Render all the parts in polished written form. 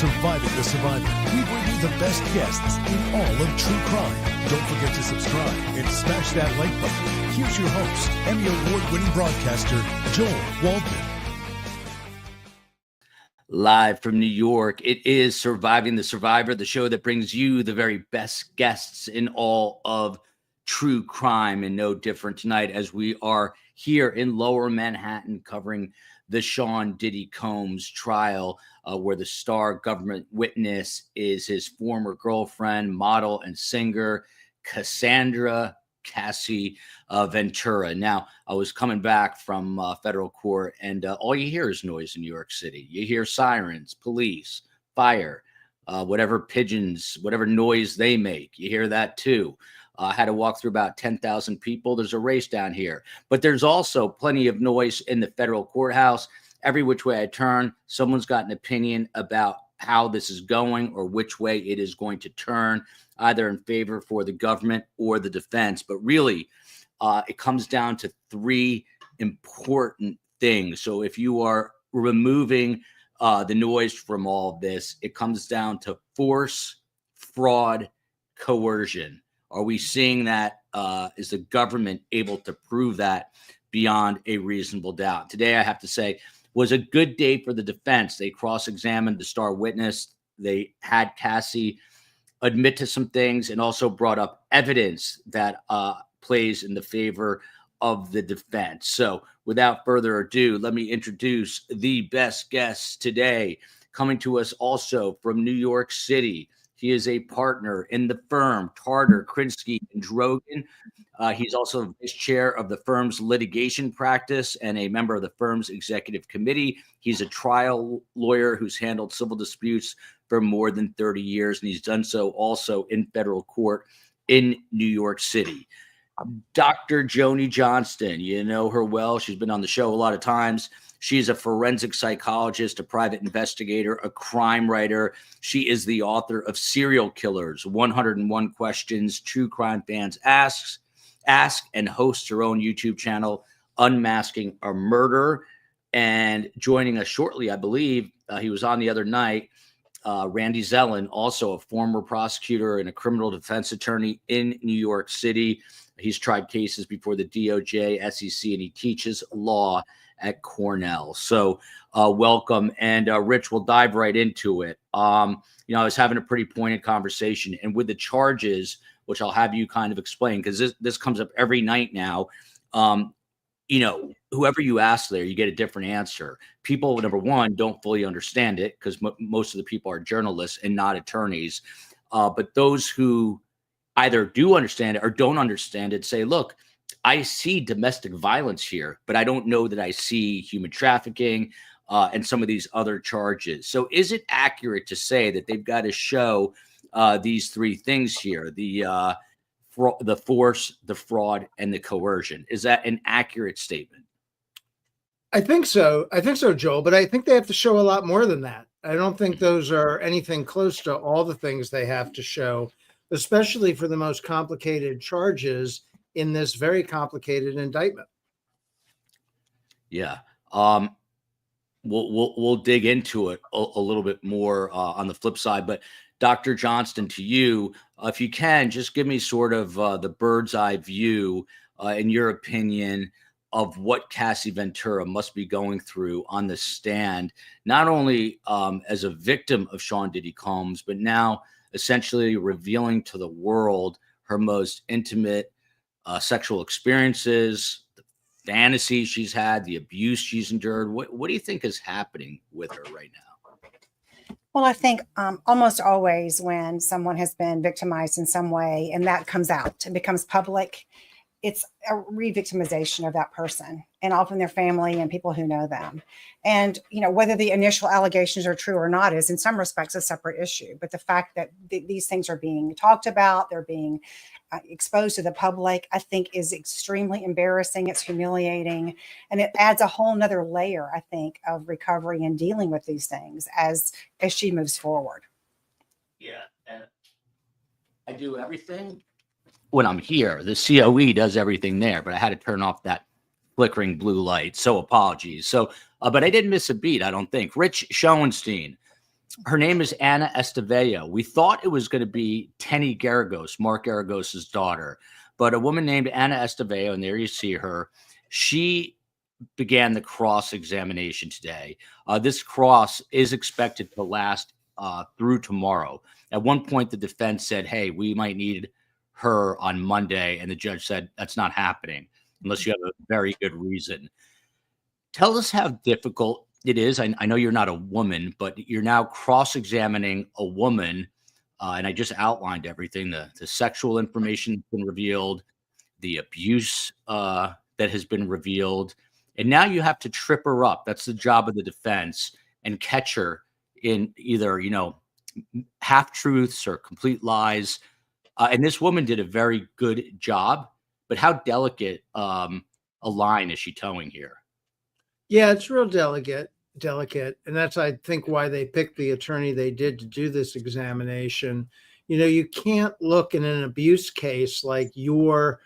Surviving the Survivor. We bring you the best guests in all of true crime. Don't forget to subscribe and smash that like button. Here's your host, Emmy Award-winning broadcaster, Joel Waldman. Live from New York, it is Surviving the Survivor, the show that brings you the very best guests in all of true crime, and no different tonight as we are here in Lower Manhattan covering the Sean Diddy Combs trial, where the star government witness is his former girlfriend, model, and singer, Cassie Ventura. Now, I was coming back from federal court, and all you hear is noise in New York City. You hear sirens, police, fire, whatever pigeons, whatever noise they make. You hear that too. I had to walk through about 10,000 people. There's a race down here, but there's also plenty of noise in the federal courthouse. Every which way I turn, someone's got an opinion about how this is going or which way it is going to turn, either in favor for the government or the defense. But really, it comes down to three important things. So if you are removing the noise from all of this, it comes down to force, fraud, coercion. Are we seeing that? Is the government able to prove that beyond a reasonable doubt? Today, I have to say, was a good day for the defense. They cross-examined the star witness. They had Cassie admit to some things and also brought up evidence that plays in the favor of the defense. So without further ado, let me introduce the best guest today, coming to us also from New York City. He is a partner in the firm Tarter, Krinsky, and Drogan. He's also vice chair of the firm's litigation practice and a member of the firm's executive committee. He's a trial lawyer who's handled civil disputes for more than 30 years, and he's done so also in federal court in New York City. Dr. Joni Johnston, you know her well. She's been on the show a lot of times. She's a forensic psychologist, a private investigator, a crime writer. She is the author of Serial Killers, 101 Questions True Crime Fans Ask, and hosts her own YouTube channel, Unmasking a Murder. And joining us shortly, I believe, he was on the other night, Randy Zellin, also a former prosecutor and a criminal defense attorney in New York City. He's tried cases before the DOJ, SEC, and he teaches law at Cornell. So welcome. And Rich, we'll dive right into it. I was having a pretty pointed conversation, and with the charges, which I'll have you kind of explain, because this comes up every night now. Whoever you ask there, you get a different answer. People, number one, don't fully understand it because most of the people are journalists and not attorneys. But those who either do understand it or don't understand it say, look, I see domestic violence here, but I don't know that I see human trafficking and some of these other charges. So is it accurate to say that they've got to show these three things here, the force, the fraud, and the coercion? Is that an accurate statement? I think so, Joel, but I think they have to show a lot more than that. I don't think those are anything close to all the things they have to show, especially for the most complicated charges in this very complicated indictment. Yeah. We'll dig into it a little bit more on the flip side, but Dr. Johnston, to you, if you can, just give me sort of the bird's eye view, in your opinion, of what Cassie Ventura must be going through on the stand, not only as a victim of Sean Diddy Combs, but now essentially revealing to the world her most intimate sexual experiences, the fantasies she's had, the abuse she's endured. What do you think is happening with her right now? Well, I think almost always when someone has been victimized in some way and that comes out and becomes public, it's a re-victimization of that person and often their family and people who know them. And, whether the initial allegations are true or not is in some respects a separate issue. But the fact that these things are being talked about, they're being exposed to the public, I think is extremely embarrassing. It's humiliating. And it adds a whole nother layer, I think, of recovery and dealing with these things as she moves forward. Yeah. And I do everything when I'm here. The COE does everything there, but I had to turn off that flickering blue light. So apologies. So, but I didn't miss a beat, I don't think. Rich Schoenstein, Her name is Anna Esteveo. We thought it was going to be Tenny Garagos, Mark Garagos's daughter, but a woman named Anna Esteveo, and there you see her, she began the cross-examination today. This cross is expected to last through tomorrow. At one point, the defense said, hey, we might need her on Monday, and the judge said, that's not happening unless you have a very good reason. Tell us how difficult it is. I know you're not a woman, but you're now cross-examining a woman, and I just outlined everything. The sexual information has been revealed, the abuse that has been revealed, and now you have to trip her up. That's the job of the defense, and catch her in either, half-truths or complete lies. And this woman did a very good job, but how delicate a line is she towing here? Yeah, it's real delicate. And that's, I think, why they picked the attorney they did to do this examination. You can't look in an abuse case like you're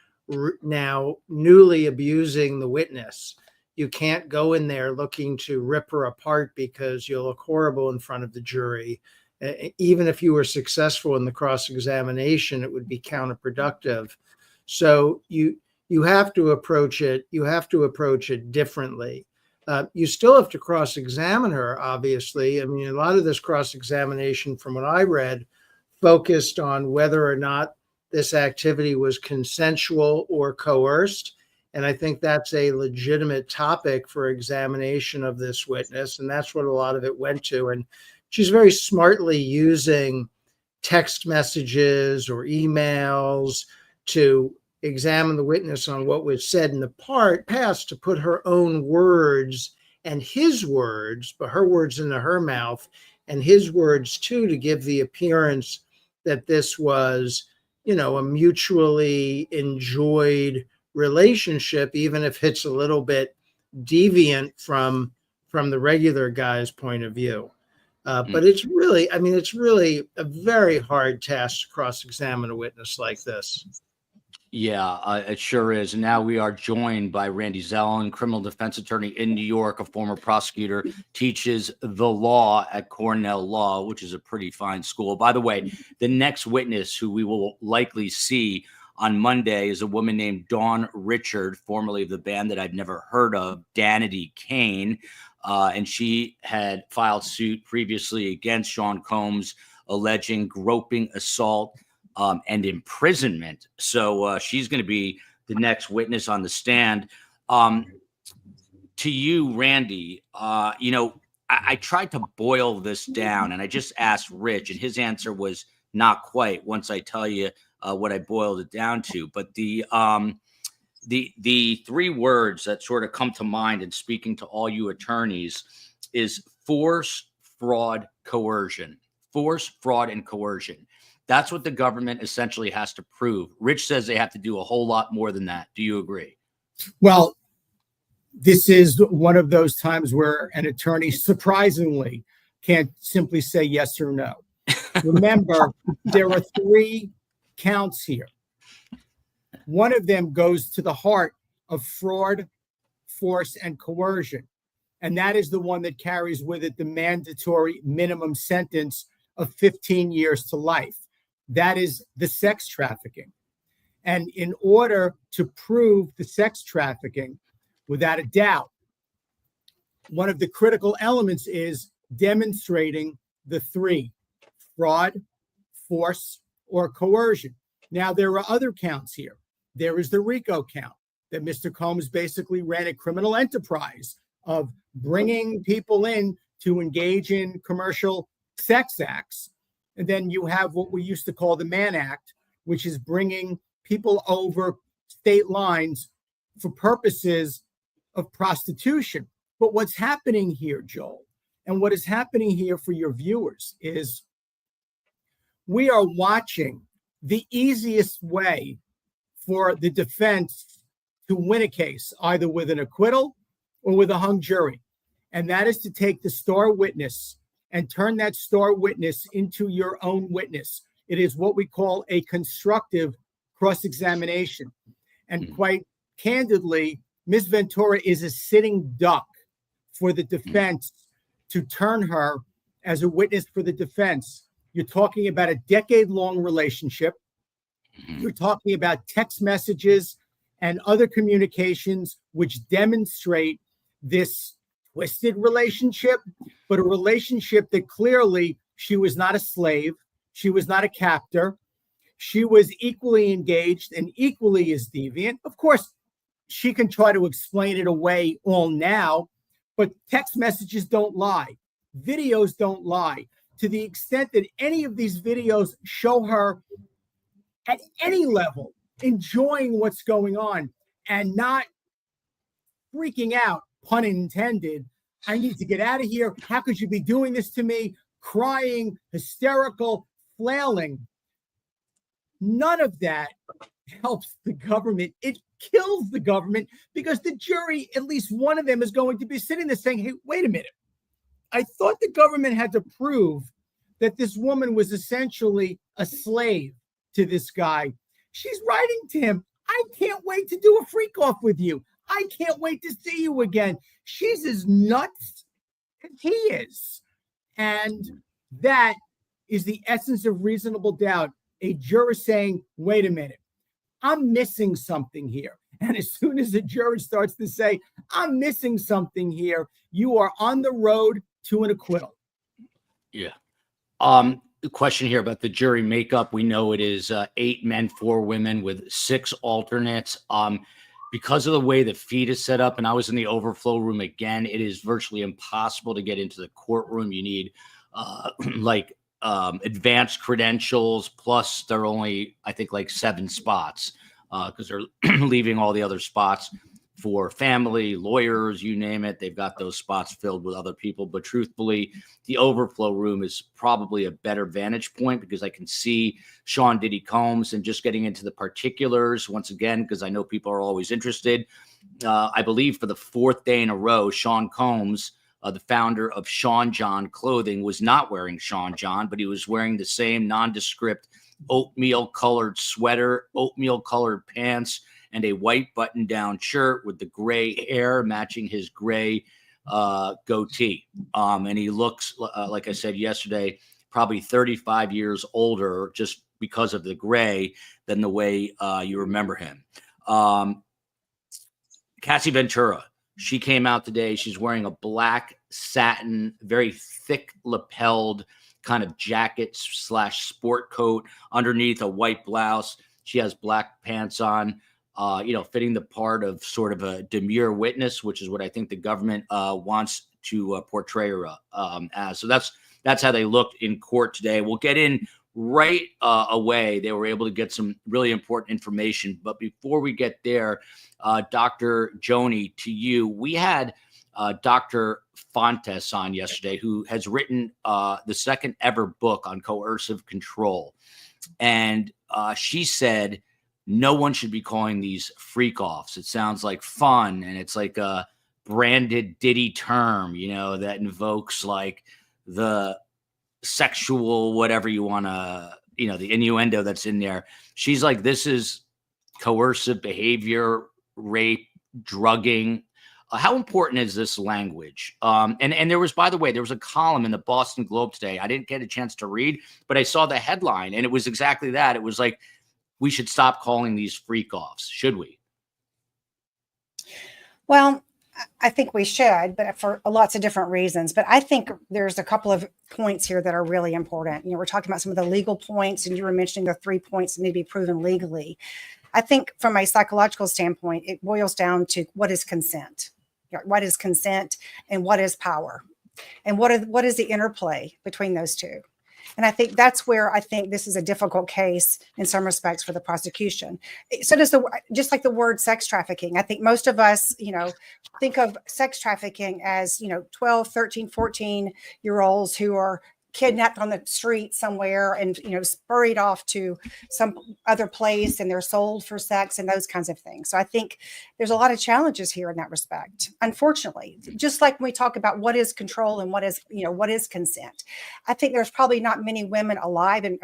now newly abusing the witness. You can't go in there looking to rip her apart because you'll look horrible in front of the jury. Even if you were successful in the cross-examination, it would be counterproductive. So you have to approach it. You have to approach it differently. You still have to cross-examine her, obviously. I mean, a lot of this cross-examination, from what I read, focused on whether or not this activity was consensual or coerced. And I think that's a legitimate topic for examination of this witness. And that's what a lot of it went to. And she's very smartly using text messages or emails to examine the witness on what was said in the past, to put her own words and his words, but her words into her mouth and his words too, to give the appearance that this was, a mutually enjoyed relationship, even if it's a little bit deviant from the regular guy's point of view. But it's really a very hard task to cross-examine a witness like this. Yeah, it sure is. And now we are joined by Randy Zellin, criminal defense attorney in New York, a former prosecutor, teaches the law at Cornell Law, which is a pretty fine school. By the way, the next witness who we will likely see on Monday is a woman named Dawn Richard, formerly of the band that I've never heard of, Danity Kane. And she had filed suit previously against Sean Combs, alleging groping assault and imprisonment. So she's going to be the next witness on the stand. To you, Randy, I tried to boil this down, and I just asked Rich, and his answer was not quite, once I tell you what I boiled it down to. But the three words that sort of come to mind in speaking to all you attorneys is force, fraud, coercion. Force, fraud, and coercion. That's what the government essentially has to prove. Rich says they have to do a whole lot more than that. Do you agree? Well, this is one of those times where an attorney surprisingly can't simply say yes or no. Remember, there are three counts here. One of them goes to the heart of fraud, force, and coercion. And that is the one that carries with it the mandatory minimum sentence of 15 years to life. That is the sex trafficking. And in order to prove the sex trafficking, without a doubt, one of the critical elements is demonstrating the three: fraud, force, or coercion. Now, there are other counts here. There is the RICO count, that Mr. Combs basically ran a criminal enterprise of bringing people in to engage in commercial sex acts. And then you have what we used to call the Mann Act, which is bringing people over state lines for purposes of prostitution. But what's happening here, Joel, and what is happening here for your viewers is we are watching the easiest way for the defense to win a case, either with an acquittal or with a hung jury. And that is to take the star witness and turn that star witness into your own witness. It is what we call a constructive cross-examination. And quite candidly, Ms. Ventura is a sitting duck for the defense to turn her as a witness for the defense. You're talking about a decade-long relationship. You're talking about text messages and other communications which demonstrate this twisted relationship, but a relationship that clearly she was not a slave. She was not a captor. She was equally engaged and equally as deviant. Of course, she can try to explain it away all now, but text messages don't lie. Videos don't lie. To the extent that any of these videos show her at any level enjoying what's going on and not freaking out, pun intended, I need to get out of here. How could you be doing this to me? Crying, hysterical, flailing. None of that helps the government. It kills the government because the jury, at least one of them, is going to be sitting there saying, hey, wait a minute. I thought the government had to prove that this woman was essentially a slave to this guy. She's writing to him, I can't wait to do a freak off with you. I can't wait to see you again. She's as nuts as he is. And that is the essence of reasonable doubt. A juror saying, wait a minute, I'm missing something here. And as soon as the juror starts to say, I'm missing something here, you are on the road to an acquittal. Yeah. The question here about the jury makeup, we know it is 8 men, 4 women with 6 alternates. Because of the way the feed is set up, and I was in the overflow room again, it is virtually impossible to get into the courtroom. You need advanced credentials, plus there are only, I think, like 7 spots because they're leaving all the other spots for family, lawyers, you name it. They've got those spots filled with other people. But truthfully, the overflow room is probably a better vantage point because I can see Sean Diddy Combs. And just getting into the particulars once again, because I know people are always interested. I believe for the 4th day in a row, Sean Combs, the founder of Sean John Clothing, was not wearing Sean John, but he was wearing the same nondescript oatmeal colored sweater, oatmeal colored pants, and a white button-down shirt with the gray hair matching his gray goatee. And he looks, like I said yesterday, probably 35 years older just because of the gray than the way you remember him. Cassie Ventura, she came out today. She's wearing a black satin, very thick lapelled kind of jacket / sport coat underneath a white blouse. She has black pants on. Fitting the part of sort of a demure witness, which is what I think the government wants to portray her as. So that's how they looked in court today. We'll get in right away. They were able to get some really important information. But before we get there, Dr. Joni, to you, we had Dr. Fontes on yesterday, who has written the second ever book on coercive control. And she said, no one should be calling these freak offs. It sounds like fun, and it's like a branded Diddy term, that invokes like the sexual, whatever you want to, the innuendo that's in there. She's like, this is coercive behavior, rape, drugging. How important is this language? And there was, by the way, there was a column in the Boston Globe today. I didn't get a chance to read, but I saw the headline, and it was exactly that. It was like, we should stop calling these freak offs. Should we? Well, I think we should, but for lots of different reasons. But I think there's a couple of points here that are really important. We're talking about some of the legal points, and you were mentioning the 3 points that need to be proven legally. I think from a psychological standpoint, it boils down to what is consent. What is consent and what is power? And what is the interplay between those two? And I think that's where I think this is a difficult case in some respects for the prosecution. So does just like the word sex trafficking. I think most of us, think of sex trafficking as, 12, 13, 14-year-olds who are kidnapped on the street somewhere and, spurried off to some other place, and they're sold for sex and those kinds of things. So I think there's a lot of challenges here in that respect. Unfortunately, just like when we talk about what is control and what is consent, I think there's probably not many women alive and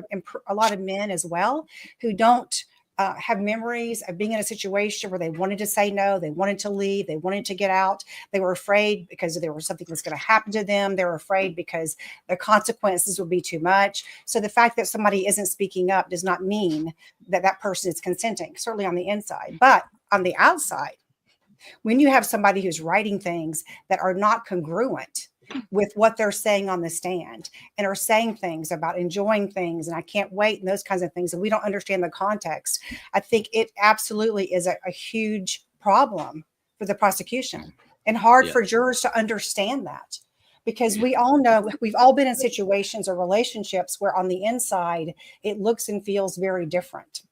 a lot of men as well who don't have memories of being in a situation where they wanted to say no, they wanted to leave, they wanted to get out. They were afraid because there was something that's going to happen to them. They were afraid because the consequences would be too much. So the fact that somebody isn't speaking up does not mean that that person is consenting, certainly on the inside. But on the outside, when you have somebody who's writing things that are not congruent with what they're saying on the stand and are saying things about enjoying things and I can't wait and those kinds of things, and we don't understand the context, I think it absolutely is a huge problem for the prosecution and hard for jurors to understand that, because we all know, we've all been in situations or relationships where on the inside it looks and feels very different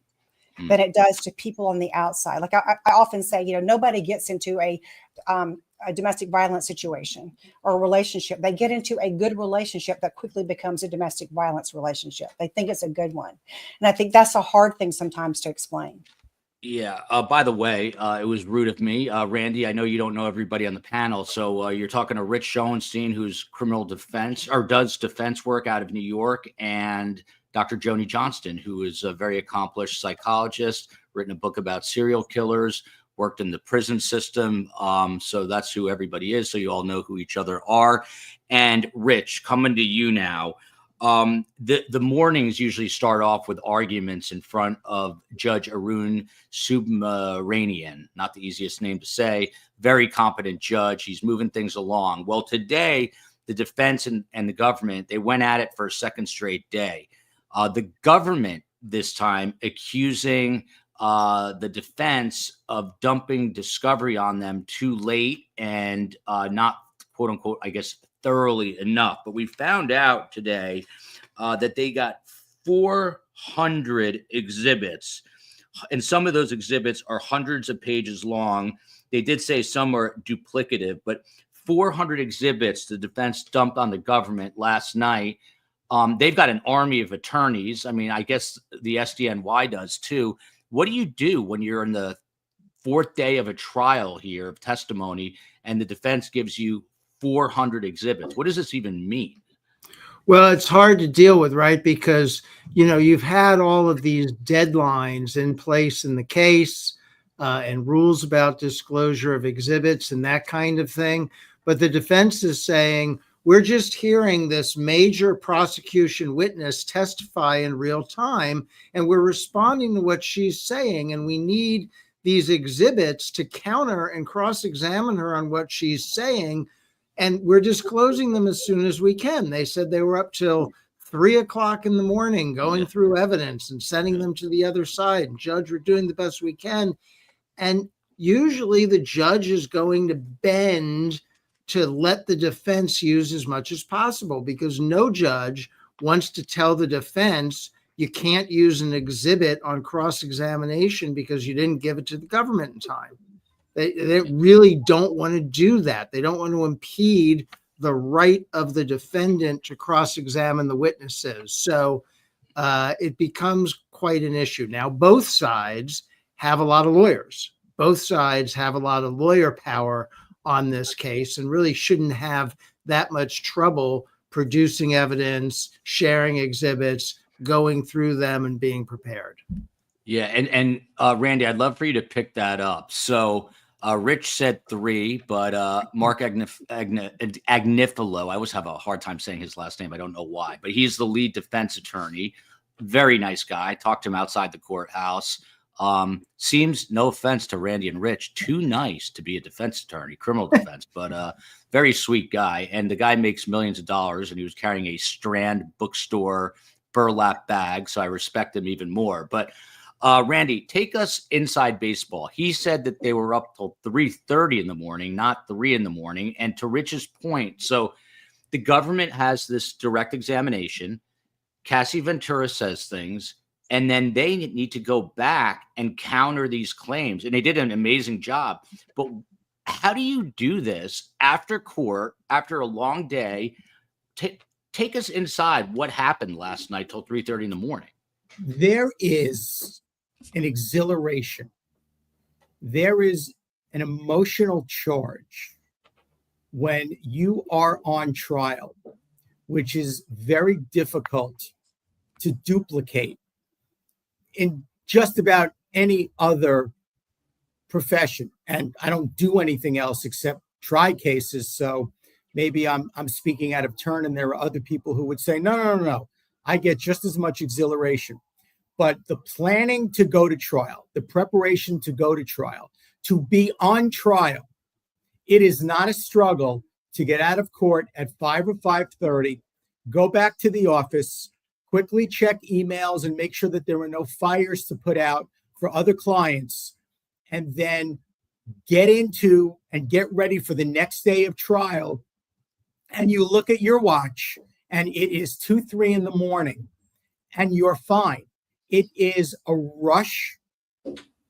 than it does to people on the outside. Like I often say, nobody gets into a domestic violence situation or a relationship. They get into a good relationship that quickly becomes a domestic violence relationship. They think it's a good one. And I think that's a hard thing sometimes to explain. Yeah. By the way, it was rude of me. Randy, I know you don't know everybody on the panel. So you're talking to Rich Schoenstein, who's criminal defense or does defense work out of New York, and Dr. Joni Johnston, who is a very accomplished psychologist, written a book about serial killers, worked in the prison system. So that's who everybody is. So you all know who each other are. And Rich, coming to you now. The mornings usually start off with arguments in front of Judge Arun Subramanian, not the easiest name to say, very competent judge. He's moving things along. Well, today, the defense and the government, they went at it for a second straight day. The government this time accusing the defense of dumping discovery on them too late and not, quote unquote, I guess, thoroughly enough. But we found out today that they got 400 exhibits, and some of those exhibits are hundreds of pages long. They did say some are duplicative, but 400 exhibits the defense dumped on the government last night. They've got an army of attorneys. I mean, I guess the SDNY does too. What do you do when you're in the fourth day of a trial here of testimony and the defense gives you 400 exhibits? What does this even mean? Well, it's hard to deal with, right? Because, you've had all of these deadlines in place in the case and rules about disclosure of exhibits and that kind of thing. But the defense is saying, we're just hearing this major prosecution witness testify in real time, and we're responding to what she's saying. And we need these exhibits to counter and cross-examine her on what she's saying. And we're disclosing them as soon as we can. They said they were up till 3 o'clock in the morning going through evidence and sending them to the other side. And Judge, we're doing the best we can. And usually the judge is going to bend to let the defense use as much as possible, because no judge wants to tell the defense you can't use an exhibit on cross-examination because you didn't give it to the government in time. They really don't want to do that. They don't want to impede the right of the defendant to cross-examine the witnesses. So it becomes quite an issue. Now, both sides have a lot of lawyers. Both sides have a lot of lawyer power on this case and really shouldn't have that much trouble producing evidence, sharing exhibits, going through them, and being prepared. Yeah. And Randy, I'd love for you to pick that up. So Rich said 3, but Mark Agnifilo, I always have a hard time saying his last name. I don't know why, but he's the lead defense attorney. Very nice guy. Talked to him outside the courthouse. Seems, no offense to Randy and Rich, too nice to be a defense attorney, criminal defense, but very sweet guy. And the guy makes millions of dollars, and he was carrying a Strand bookstore burlap bag, so I respect him even more. But Randy, take us inside baseball. He said that they were up till 3:30 in the morning, not 3 in the morning. And to Rich's point, so the government has this direct examination. Cassie Ventura says things, and then they need to go back and counter these claims. And they did an amazing job. But how do you do this after court, after a long day? Take us inside what happened last night till 3:30 in the morning. There is an exhilaration. There is an emotional charge when you are on trial, which is very difficult to duplicate in just about any other profession, and I don't do anything else except try cases. So maybe I'm speaking out of turn, and there are other people who would say, no. I get just as much exhilaration. But the planning to go to trial, the preparation to go to trial, to be on trial, it is not a struggle to get out of court at 5 or 5:30, go back to the office, quickly check emails and make sure that there are no fires to put out for other clients, and then get into and get ready for the next day of trial. And you look at your watch and it is 2, 3 in the morning and you're fine. It is a rush.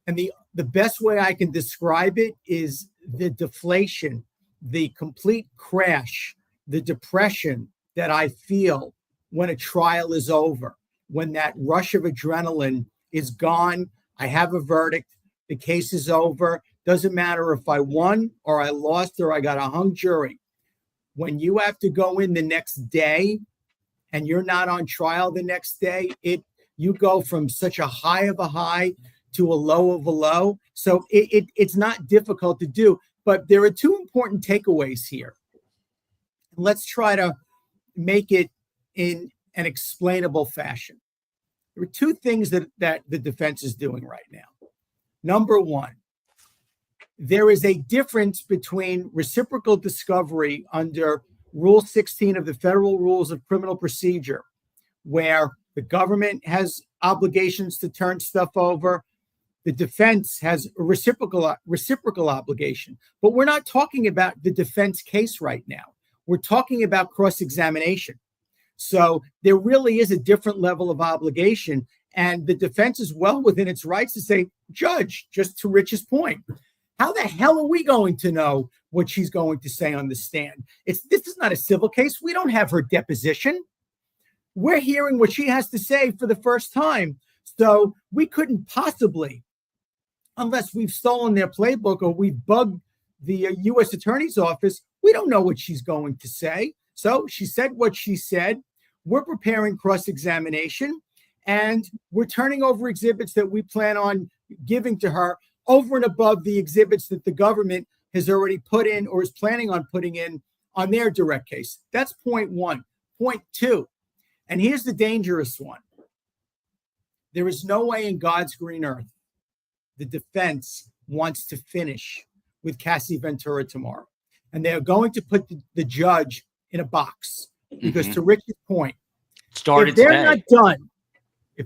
And the best way I can describe it is the deflation, the complete crash, the depression that I feel when a trial is over, when that rush of adrenaline is gone. I have a verdict. The case is over. Doesn't matter if I won or I lost or I got a hung jury. When you have to go in the next day and you're not on trial the next day, you go from such a high of a high to a low of a low. So it's not difficult to do. But there are two important takeaways here. Let's try to make it in an explainable fashion. There are two things that the defense is doing right now. Number one, there is a difference between reciprocal discovery under Rule 16 of the Federal Rules of Criminal Procedure, where the government has obligations to turn stuff over. The defense has a reciprocal obligation. But we're not talking about the defense case right now. We're talking about cross-examination. So there really is a different level of obligation. And the defense is well within its rights to say, Judge, just to Rich's point, how the hell are we going to know what she's going to say on the stand? This is not a civil case. We don't have her deposition. We're hearing what she has to say for the first time. So we couldn't possibly, unless we've stolen their playbook or we've bugged the U.S. Attorney's Office, we don't know what she's going to say. So she said what she said. We're preparing cross-examination, and we're turning over exhibits that we plan on giving to her over and above the exhibits that the government has already put in or is planning on putting in on their direct case. That's point one. Point two, and here's the dangerous one. There is no way in God's green earth the defense wants to finish with Cassie Ventura tomorrow. And they're going to put the judge in a box. Because to Rich's point, if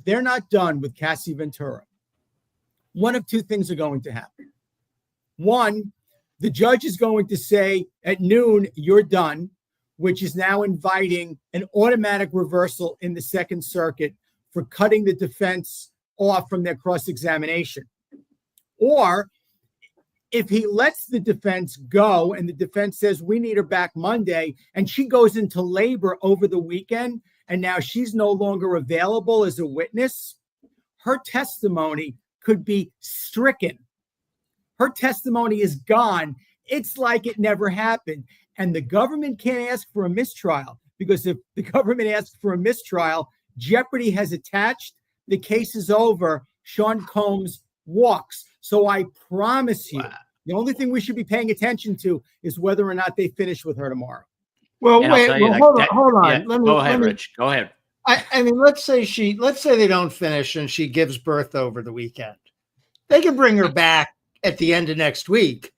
they're not done with Cassie Ventura, one of two things are going to happen. One, the judge is going to say at noon, you're done, which is now inviting an automatic reversal in the Second Circuit for cutting the defense off from their cross-examination. Or if he lets the defense go and the defense says we need her back Monday and she goes into labor over the weekend and now she's no longer available as a witness, her testimony could be stricken. Her testimony is gone. It's like it never happened. And the government can't ask for a mistrial, because if the government asks for a mistrial, jeopardy has attached. The case is over. Sean Combs walks. So I promise you, the only thing we should be paying attention to is whether or not they finish with her tomorrow. Well, wait, hold on. Yeah, go ahead, Rich. Go ahead. I mean, let's say they don't finish and she gives birth over the weekend. They can bring her back at the end of next week.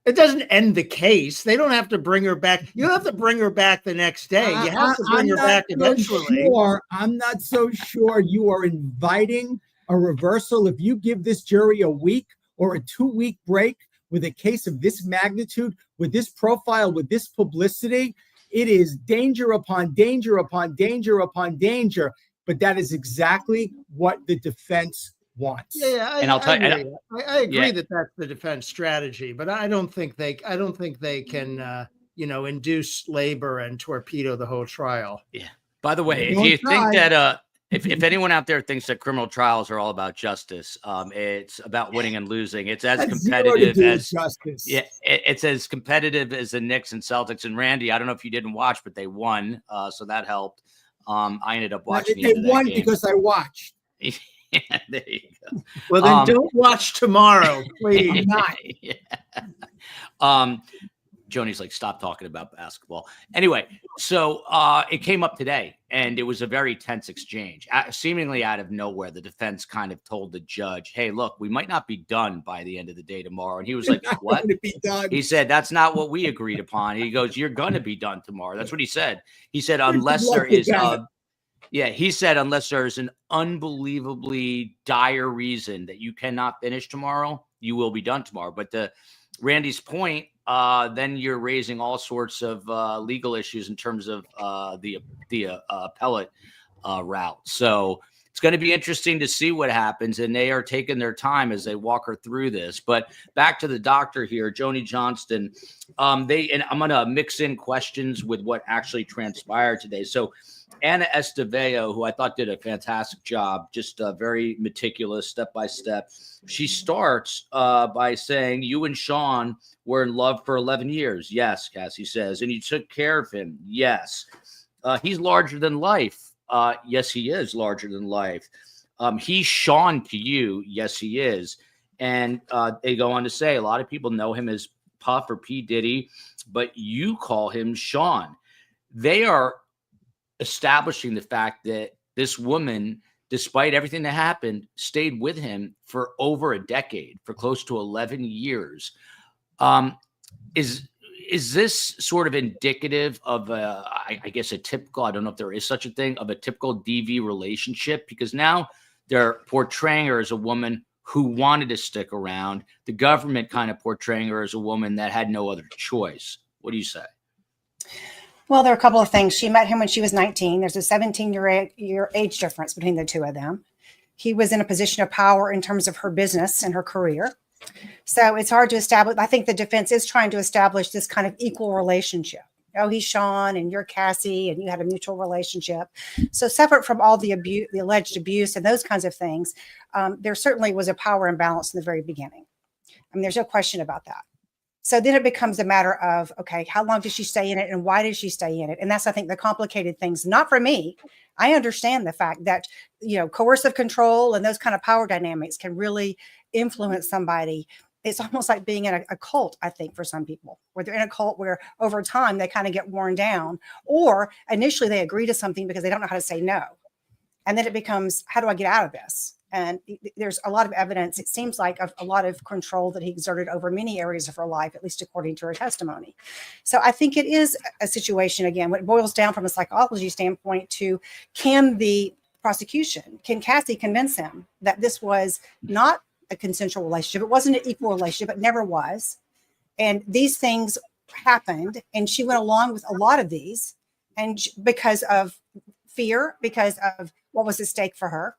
It doesn't end the case. They don't have to bring her back. You have to bring her back the next day. You have to bring her back eventually. I'm not so sure you are inviting a reversal if you give this jury a week or a 2-week break with a case of this magnitude, with this profile, with this publicity. It is danger upon danger upon danger upon danger. But that is exactly what the defense wants. Yeah, I agree that that's the defense strategy, but I don't think they can induce labor and torpedo the whole trial. Yeah. By the way, do you think that if anyone out there thinks that criminal trials are all about justice, it's about winning and losing. It's as competitive as justice. Yeah, it's as competitive as the Knicks and Celtics. And Randy, I don't know if you didn't watch, but they won, so that helped. I ended up watching. They won because I watched. Yeah, there you go. Well, then don't watch tomorrow, please. Not. Yeah. Joni's like, stop talking about basketball. Anyway, so it came up today, and it was a very tense exchange. Seemingly out of nowhere, the defense kind of told the judge, hey, look, we might not be done by the end of the day tomorrow. And he was like, what? Be done. He said, that's not what we agreed upon. He goes, you're going to be done tomorrow. That's what he said. He said, unless there is he said, unless there's an unbelievably dire reason that you cannot finish tomorrow, you will be done tomorrow. But to Randy's point, then you're raising all sorts of legal issues in terms of the appellate route. So it's going to be interesting to see what happens, and they are taking their time as they walk her through this. But back to the doctor here, Joni Johnston. And I'm going to mix in questions with what actually transpired today. So Anna Esteveo, who I thought did a fantastic job, just very meticulous, step by step. She starts by saying, you and Sean were in love for 11 years. Yes, Cassie says. And you took care of him. Yes. He's larger than life. Yes, he is larger than life. He's Sean to you. Yes, he is. And they go on to say, a lot of people know him as Puff or P. Diddy, but you call him Sean. They are establishing the fact that this woman, despite everything that happened, stayed with him for over a decade, for close to 11 years. Is this sort of indicative of I guess a typical, I don't know if there is such a thing, of a typical DV relationship? Because now they're portraying her as a woman who wanted to stick around. The government kind of portraying her as a woman that had no other choice. What do you say? Well, there are a couple of things. She met him when she was 19. There's a 17-year age difference between the two of them. He was in a position of power in terms of her business and her career. So it's hard to establish. I think the defense is trying to establish this kind of equal relationship. Oh, he's Sean and you're Cassie and you had a mutual relationship. So separate from all the abuse, the alleged abuse and those kinds of things, there certainly was a power imbalance in the very beginning. I mean, there's no question about that. So then it becomes a matter of, okay, how long did she stay in it and why did she stay in it? And that's, I think, the complicated things. Not for me. I understand the fact that, coercive control and those kind of power dynamics can really influence somebody. It's almost like being in a cult, I think, for some people, where they're in a cult where over time they kind of get worn down, or initially they agree to something because they don't know how to say no. And then it becomes, how do I get out of this? And there's a lot of evidence, it seems like, of a lot of control that he exerted over many areas of her life, at least according to her testimony. So I think it is a situation, again, what boils down from a psychology standpoint to, can the prosecution, can Cassie convince him that this was not a consensual relationship? It wasn't an equal relationship. It never was. And these things happened, and she went along with a lot of these, and because of fear, because of what was at stake for her.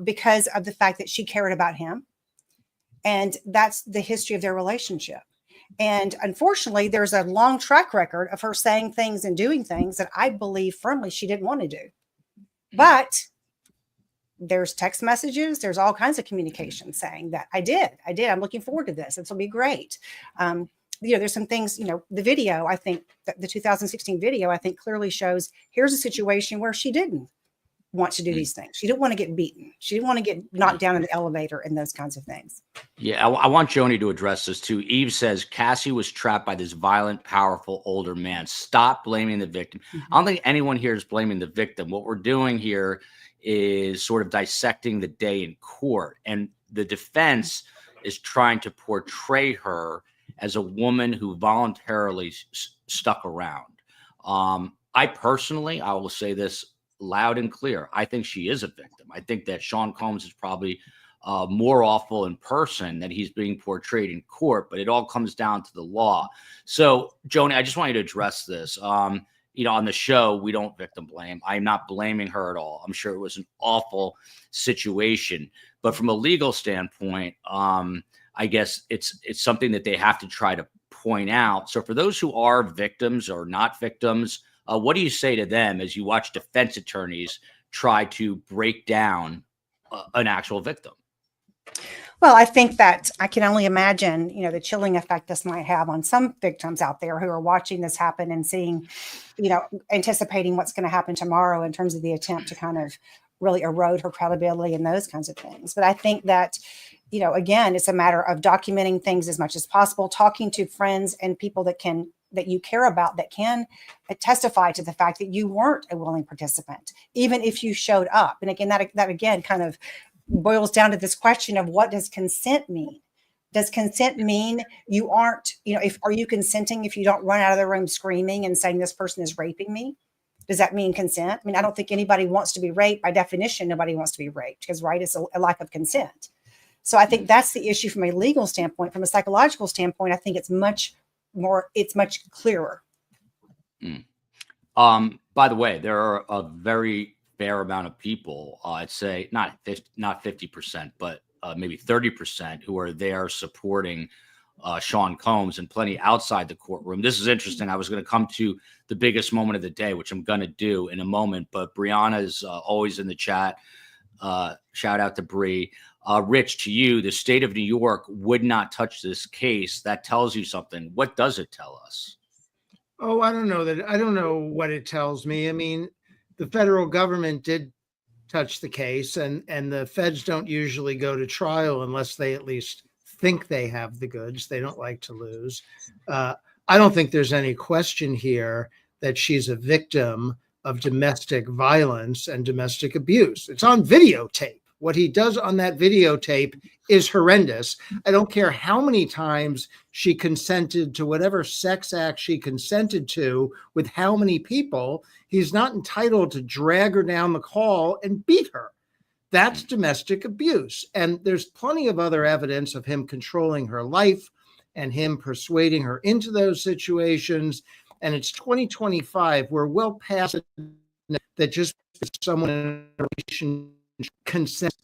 Because of the fact that she cared about him. And that's the history of their relationship. And unfortunately, there's a long track record of her saying things and doing things that I believe firmly she didn't want to do. But there's text messages, there's all kinds of communication saying that I did. I'm looking forward to this. This will be great. There's some things, the video, I think that the 2016 video, I think clearly shows here's a situation where she didn't want to do these things. She didn't want to get beaten. She didn't want to get knocked down in the elevator and those kinds of things. Yeah, I want Joni to address this too. Eve says Cassie was trapped by this violent, powerful older man. Stop blaming the victim. I don't think anyone here is blaming the victim. What we're doing here is sort of dissecting the day in court, and the defense is trying to portray her as a woman who voluntarily stuck around. I personally, I will say this loud and clear, I think she is a victim. I think that Sean Combs is probably more awful in person than he's being portrayed in court, but it all comes down to the law. So, Joni, I just want you to address this. On the show, we don't victim blame. I'm not blaming her at all. I'm sure it was an awful situation, but from a legal standpoint, I guess it's something that they have to try to point out. So for those who are victims or not victims, what do you say to them as you watch defense attorneys try to break down an actual victim? Well, I think that I can only imagine, the chilling effect this might have on some victims out there who are watching this happen and seeing, anticipating what's going to happen tomorrow in terms of the attempt to kind of really erode her credibility and those kinds of things. But I think that, again, it's a matter of documenting things as much as possible, talking to friends and people that you care about that can testify to the fact that you weren't a willing participant, even if you showed up. And again, that again kind of boils down to this question of, what does consent mean? Does consent mean you aren't, are you consenting if you don't run out of the room screaming and saying this person is raping me? Does that mean consent? I mean, I don't think anybody wants to be raped. By definition, nobody wants to be raped, because right is a lack of consent. So I think that's the issue from a legal standpoint. From a psychological standpoint, I think it's much clearer. By the way, there are a very fair amount of people, I'd say not 50%, but maybe 30% who are there supporting Sean Combs, and plenty outside the courtroom. This is interesting. I was going to come to the biggest moment of the day, which I'm going to do in a moment, but Brianna is always in the chat. Shout out to Bree. Rich, to you, the state of New York would not touch this case. That tells you something. What does it tell us? Oh, I don't know what it tells me. I mean, the federal government did touch the case, and the feds don't usually go to trial unless they at least think they have the goods. They don't like to lose. I don't think there's any question here that she's a victim of domestic violence and domestic abuse. It's on videotape. What he does on that videotape is horrendous. I don't care how many times she consented to whatever sex act she consented to with how many people. He's not entitled to drag her down the hall and beat her. That's domestic abuse. And there's plenty of other evidence of him controlling her life and him persuading her into those situations. And it's 2025. We're well past it, that just someone in a relationship consents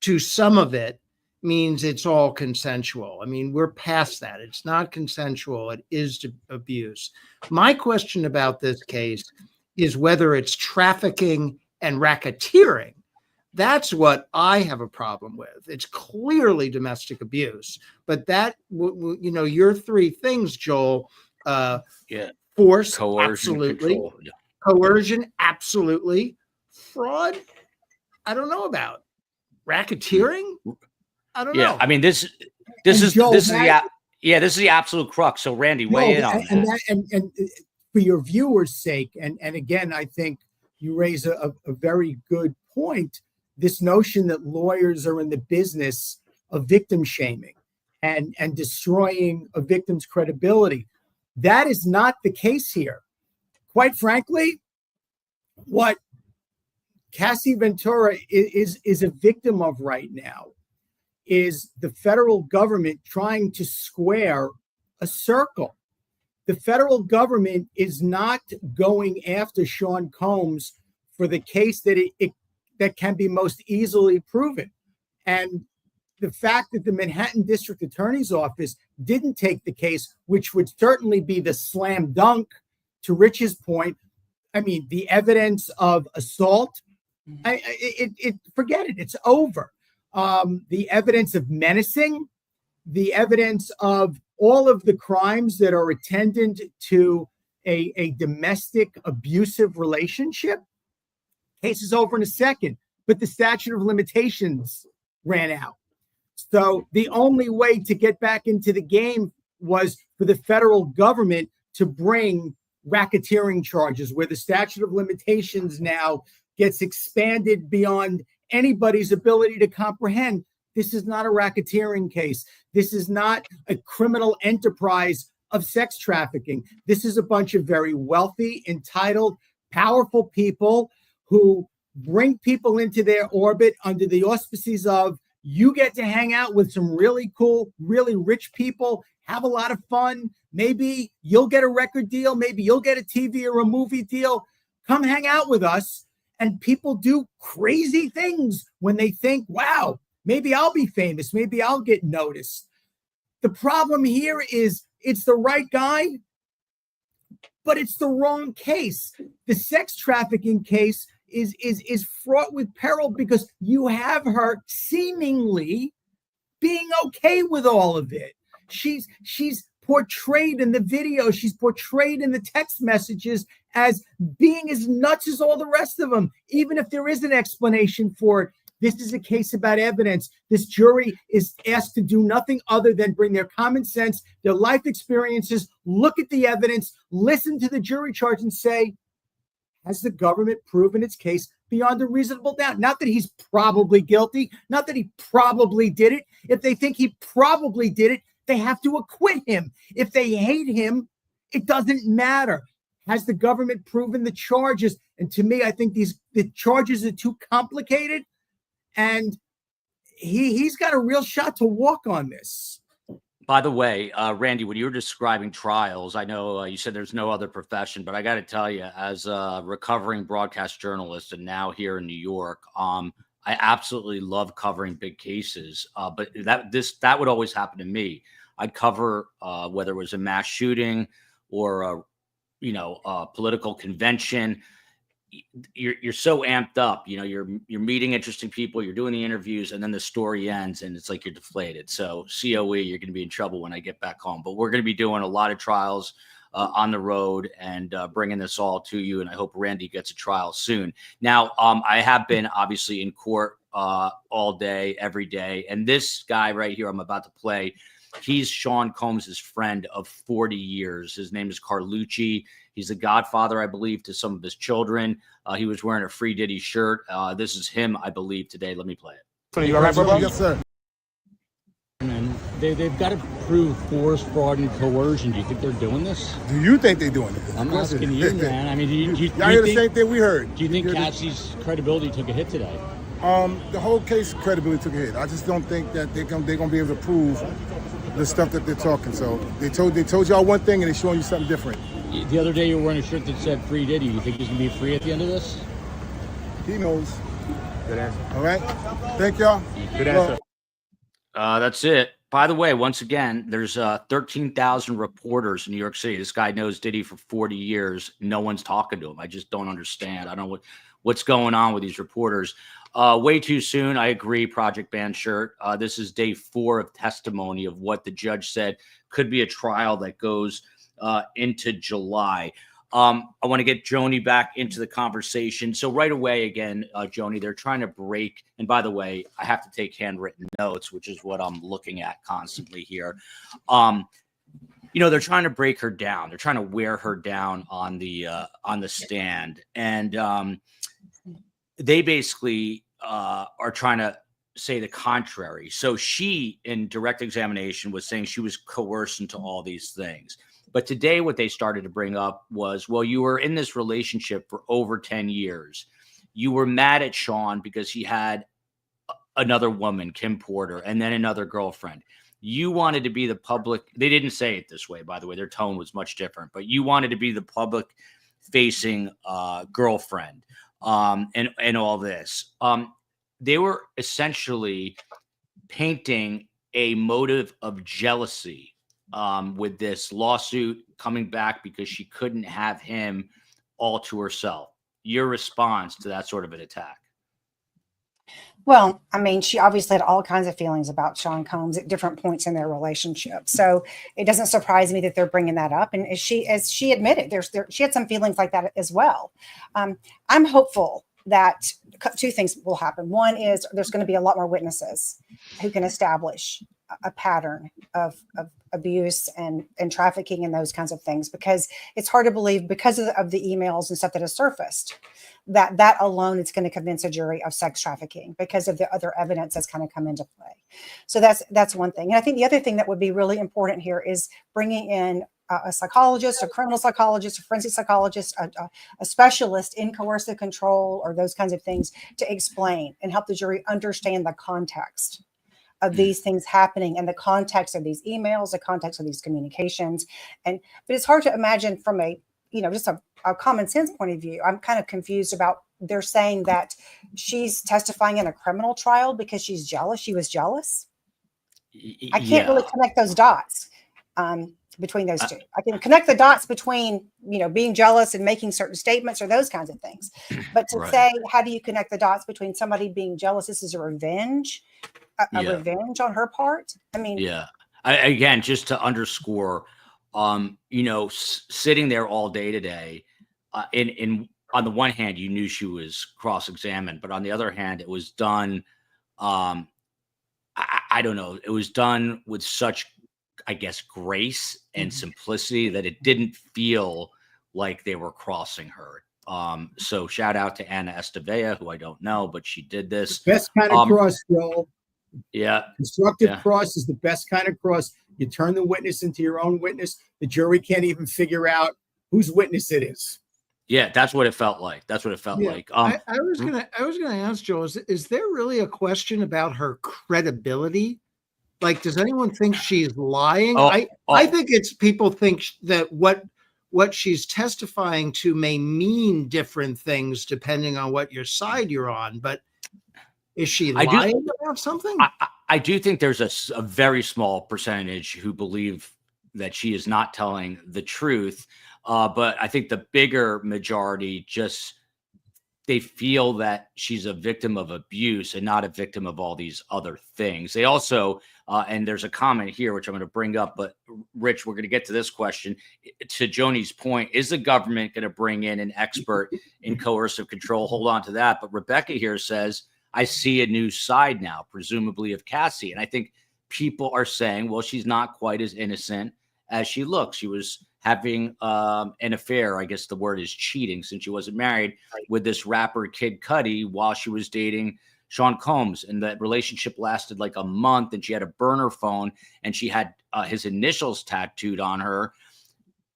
to some of it means it's all consensual. I mean, we're past that. It's not consensual. It is abuse. My question about this case is whether it's trafficking and racketeering. That's what I have a problem with. It's clearly domestic abuse, but that, your three things, Joel, force, Coercion, absolutely. control. Yeah. Coercion, absolutely. Fraud, I don't know about. Racketeering, I don't know. I mean, this is the absolute crux. So Randy, weigh in on that. And for your viewers' sake, and again, I think you raise a very good point. This notion that lawyers are in the business of victim shaming and destroying a victim's credibility. That is not the case here. Quite frankly, what Cassie Ventura is a victim of right now is the federal government trying to square a circle. The federal government is not going after Sean Combs for the case that that can be most easily proven. And the fact that the Manhattan District Attorney's Office didn't take the case, which would certainly be the slam dunk to Rich's point. I mean, the evidence of assault, forget it, it's over. The evidence of menacing, the evidence of all of the crimes that are attendant to a domestic abusive relationship. Case is over in a second, but the statute of limitations ran out. So the only way to get back into the game was for the federal government to bring racketeering charges, where the statute of limitations now gets expanded beyond anybody's ability to comprehend. This is not a racketeering case. This is not a criminal enterprise of sex trafficking. This is a bunch of very wealthy, entitled, powerful people who bring people into their orbit under the auspices of, you get to hang out with some really cool, really rich people, have a lot of fun. Maybe you'll get a record deal. Maybe you'll get a TV or a movie deal. Come hang out with us. And people do crazy things when they think, wow, maybe I'll be famous. Maybe I'll get noticed. The problem here is it's the right guy, but it's the wrong case. The sex trafficking case is fraught with peril because you have her seemingly being okay with all of it. She's portrayed in the video, she's portrayed in the text messages as being as nuts as all the rest of them, even if there is an explanation for it. This is a case about evidence. This jury is asked to do nothing other than bring their common sense, their life experiences, look at the evidence, listen to the jury charge and say, has the government proven its case beyond a reasonable doubt? Not that he's probably guilty, not that he probably did it. If they think he probably did it, they have to acquit him. If they hate him, it doesn't matter. Has the government proven the charges? And to me, I think the charges are too complicated, and he's got a real shot to walk on this. By the way, Randy, when you were describing trials, I know you said there's no other profession, but I got to tell you, as a recovering broadcast journalist and now here in New York, I absolutely love covering big cases. But that would always happen to me. I'd cover whether it was a mass shooting or a political convention. You're so amped up, you're meeting interesting people, you're doing the interviews, and then the story ends and it's like you're deflated. So COE, you're going to be in trouble when I get back home. But we're going to be doing a lot of trials on the road and bringing this all to you. And I hope Randy gets a trial soon. Now, I have been obviously in court all day, every day. And this guy right here I'm about to play, he's Sean Combs' friend of 40 years. His name is Carlucci. He's the godfather, I believe, to some of his children. He was wearing a Free Diddy shirt. This is him, I believe, today. Let me play it. So you all right, bro? Yes, sir. And they've got to prove force, fraud, and coercion. Do you think they're doing this? Do you think they're doing it? I'm asking you, man. I mean, do you Y'all hear the think, same thing we heard? do you think Cassie's credibility took a hit today? The whole case credibility took a hit. I just don't think that they're gonna be able to prove the stuff that they're talking. So they told y'all one thing and they're showing you something different. The other day you were wearing a shirt that said Free Diddy. You think he's going to be free at the end of this? He knows. Good answer. All right. Thank y'all. Good answer. That's it. By the way, once again, there's 13,000 reporters in New York City. This guy knows Diddy for 40 years. No one's talking to him. I just don't understand. I don't know what's going on with these reporters. Way too soon. I agree. Project Ban shirt. This is day 4 of testimony of what the judge said could be a trial that goes into July. I want to get Joni back into the conversation. So right away, again, Joni, they're trying to break. And by the way, I have to take handwritten notes, which is what I'm looking at constantly here. They're trying to break her down. They're trying to wear her down on the stand. And they basically are trying to say the contrary. So she, in direct examination, was saying she was coerced into all these things. But today what they started to bring up was, well, you were in this relationship for over 10 years. You were mad at Sean because he had another woman, Kim Porter, and then another girlfriend. You wanted to be the public. They didn't say it this way, by the way. Their tone was much different. But you wanted to be the public-facing girlfriend and all this. They were essentially painting a motive of jealousy with this lawsuit coming back because she couldn't have him all to herself. Your response to that sort of an attack? Well, I mean, she obviously had all kinds of feelings about Sean Combs at different points in their relationship. So it doesn't surprise me that they're bringing that up. And as she admitted, she had some feelings like that as well. I'm hopeful that 2 things will happen. One is there's going to be a lot more witnesses who can establish a pattern of abuse and trafficking and those kinds of things, because it's hard to believe, because of the emails and stuff that has surfaced, that alone is going to convince a jury of sex trafficking because of the other evidence that's kind of come into play. So that's one thing. And I think the other thing that would be really important here is bringing in a psychologist, a criminal psychologist, a forensic psychologist, a specialist in coercive control or those kinds of things to explain and help the jury understand the context of these things happening and the context of these emails, the context of these communications. But it's hard to imagine from just a common sense point of view. I'm kind of confused about, they're saying that she's testifying in a criminal trial because she's jealous. She was jealous. I can't really connect those dots between those two. I can connect the dots between, being jealous and making certain statements or those kinds of things. But to say, how do you connect the dots between somebody being jealous? This is a revenge. Revenge on her part. I mean, again, just to underscore, sitting there all day today, on the one hand, you knew she was cross-examined, but on the other hand, it was done. I don't know. It was done with such, I guess, grace and simplicity that it didn't feel like they were crossing her. So shout out to Anna Estevea, who I don't know, but she did this. Best kind of cross, Joel. Yeah. Constructive cross is the best kind of cross. You turn the witness into your own witness. The jury can't even figure out whose witness it is. Yeah, that's what it felt like. That's what it felt like. I was gonna ask Joel, is there really a question about her credibility? Like, does anyone think she's lying? I think it's people think that what she's testifying to may mean different things depending on what your side you're on. But is she lying about something? I do think there's a very small percentage who believe that she is not telling the truth. But I think the bigger majority they feel that she's a victim of abuse and not a victim of all these other things. They also, and there's a comment here, which I'm going to bring up, but Rich, we're going to get to this question. To Joni's point, is the government going to bring in an expert in coercive control? Hold on to that. But Rebecca here says, I see a new side now, presumably of Cassie. And I think people are saying, well, she's not quite as innocent as she looks. She was having an affair, I guess the word is cheating, since she wasn't married, with this rapper Kid Cudi while she was dating Sean Combs. And that relationship lasted like a month, and she had a burner phone, and she had his initials tattooed on her.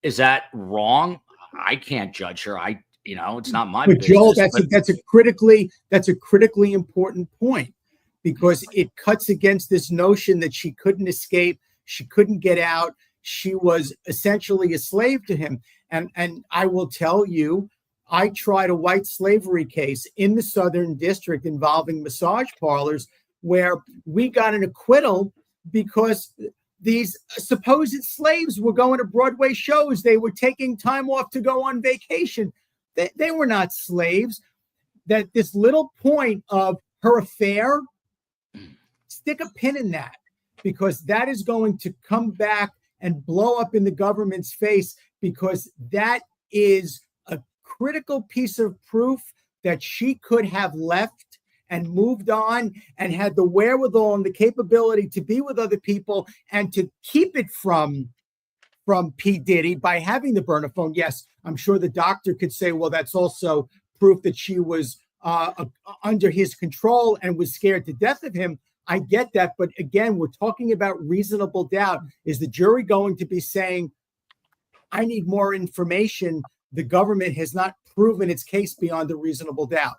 Is that wrong? I can't judge her. It's not my business. Joel, that's a critically important point, because it cuts against this notion that she couldn't escape, she couldn't get out. She was essentially a slave to him. And I will tell you, I tried a white slavery case in the Southern District involving massage parlors where we got an acquittal because these supposed slaves were going to Broadway shows. They were taking time off to go on vacation. They were not slaves. That this little point of her affair, stick a pin in that, because that is going to come back and blow up in the government's face, because that is a critical piece of proof that she could have left and moved on and had the wherewithal and the capability to be with other people and to keep it from P. Diddy by having the burner phone. Yes, I'm sure the doctor could say, well, that's also proof that she was under his control and was scared to death of him. I get that. But again, we're talking about reasonable doubt. Is the jury going to be saying, I need more information? The government has not proven its case beyond a reasonable doubt.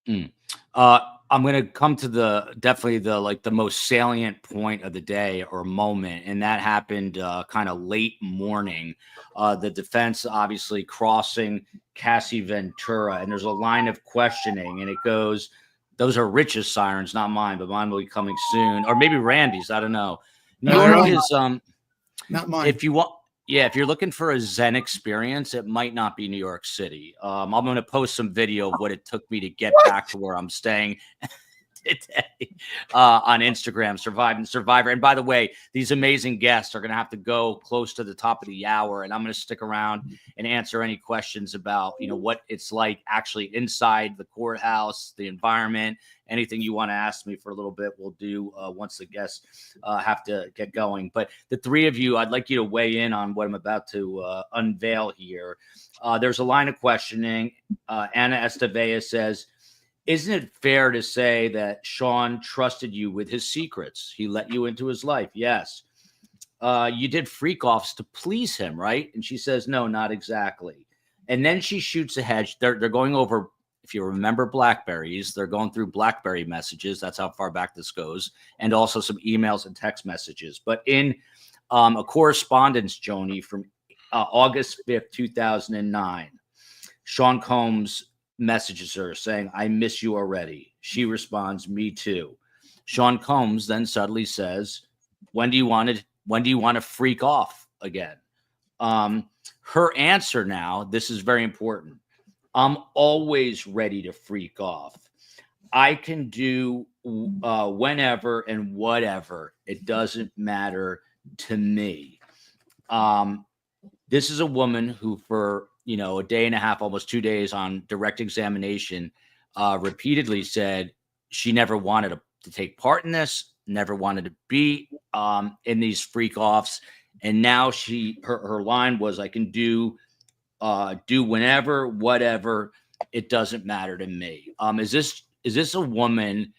I'm going to come to definitely the most salient point of the day or moment. And that happened kind of late morning. The defense obviously crossing Cassie Ventura, and there's a line of questioning, and it goes, those are Rich's sirens, not mine, but mine will be coming soon. Or maybe Randy's, I don't know. New York is not mine. If you're looking for a Zen experience, it might not be New York City. I'm going to post some video of what it took me to get back to where I'm staying today on Instagram, Survivor. And by the way, these amazing guests are going to have to go close to the top of the hour, and I'm going to stick around and answer any questions about, what it's like actually inside the courthouse, the environment, anything you want to ask me for a little bit, we'll do once the guests have to get going. But the three of you, I'd like you to weigh in on what I'm about to unveil here. There's a line of questioning. Anna Estevea says, isn't it fair to say that Sean trusted you with his secrets? He let you into his life. Yes. You did freak offs to please him, right? And she says, no, not exactly. And then she shoots ahead. They're going over, if you remember BlackBerries, they're going through BlackBerry messages. That's how far back this goes. And also some emails and text messages. But in a correspondence, Joni, from August 5th, 2009, Sean Combs messages her saying, I miss you already. She responds, me too. Sean Combs then suddenly says, when do you want to freak off again? Her answer now, this is very important. I'm always ready to freak off. I can do whenever and whatever. It doesn't matter to me. This is a woman who for, a day and a half, almost 2 days on direct examination, repeatedly said she never wanted to take part in this, never wanted to be in these freak offs. And now her line was, I can do whenever, whatever, it doesn't matter to me. Is this a woman,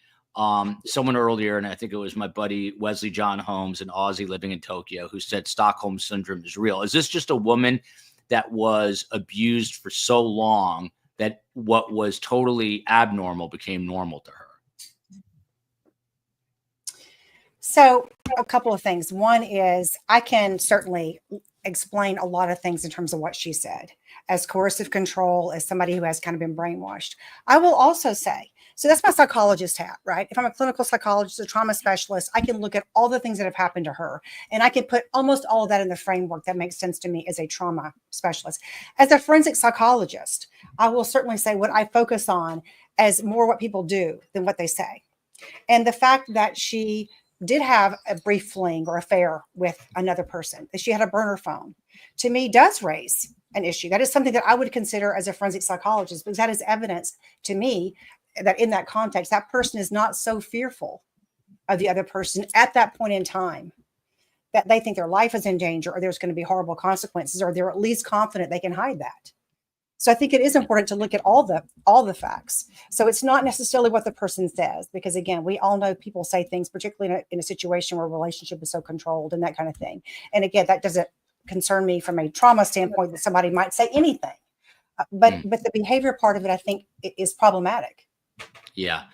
someone earlier, and I think it was my buddy Wesley John Holmes, an Aussie living in Tokyo, who said Stockholm syndrome is real. Is this just a woman that was abused for so long that what was totally abnormal became normal to her? So a couple of things. One is I can certainly explain a lot of things in terms of what she said as coercive control, as somebody who has kind of been brainwashed. I will also say, so that's my psychologist hat, right? If I'm a clinical psychologist, a trauma specialist, I can look at all the things that have happened to her, and I can put almost all of that in the framework that makes sense to me as a trauma specialist. As a forensic psychologist, I will certainly say what I focus on as more what people do than what they say. And the fact that she did have a brief fling or affair with another person, that she had a burner phone, to me does raise an issue. That is something that I would consider as a forensic psychologist, because that is evidence to me that in that context, that person is not so fearful of the other person at that point in time that they think their life is in danger or there's going to be horrible consequences, or they're at least confident they can hide that. So I think it is important to look at all the facts. So it's not necessarily what the person says, because again, we all know people say things, particularly in a situation where a relationship is so controlled and that kind of thing. And again, that doesn't concern me from a trauma standpoint that somebody might say anything, but the behavior part of it, I think, is problematic. Yeah.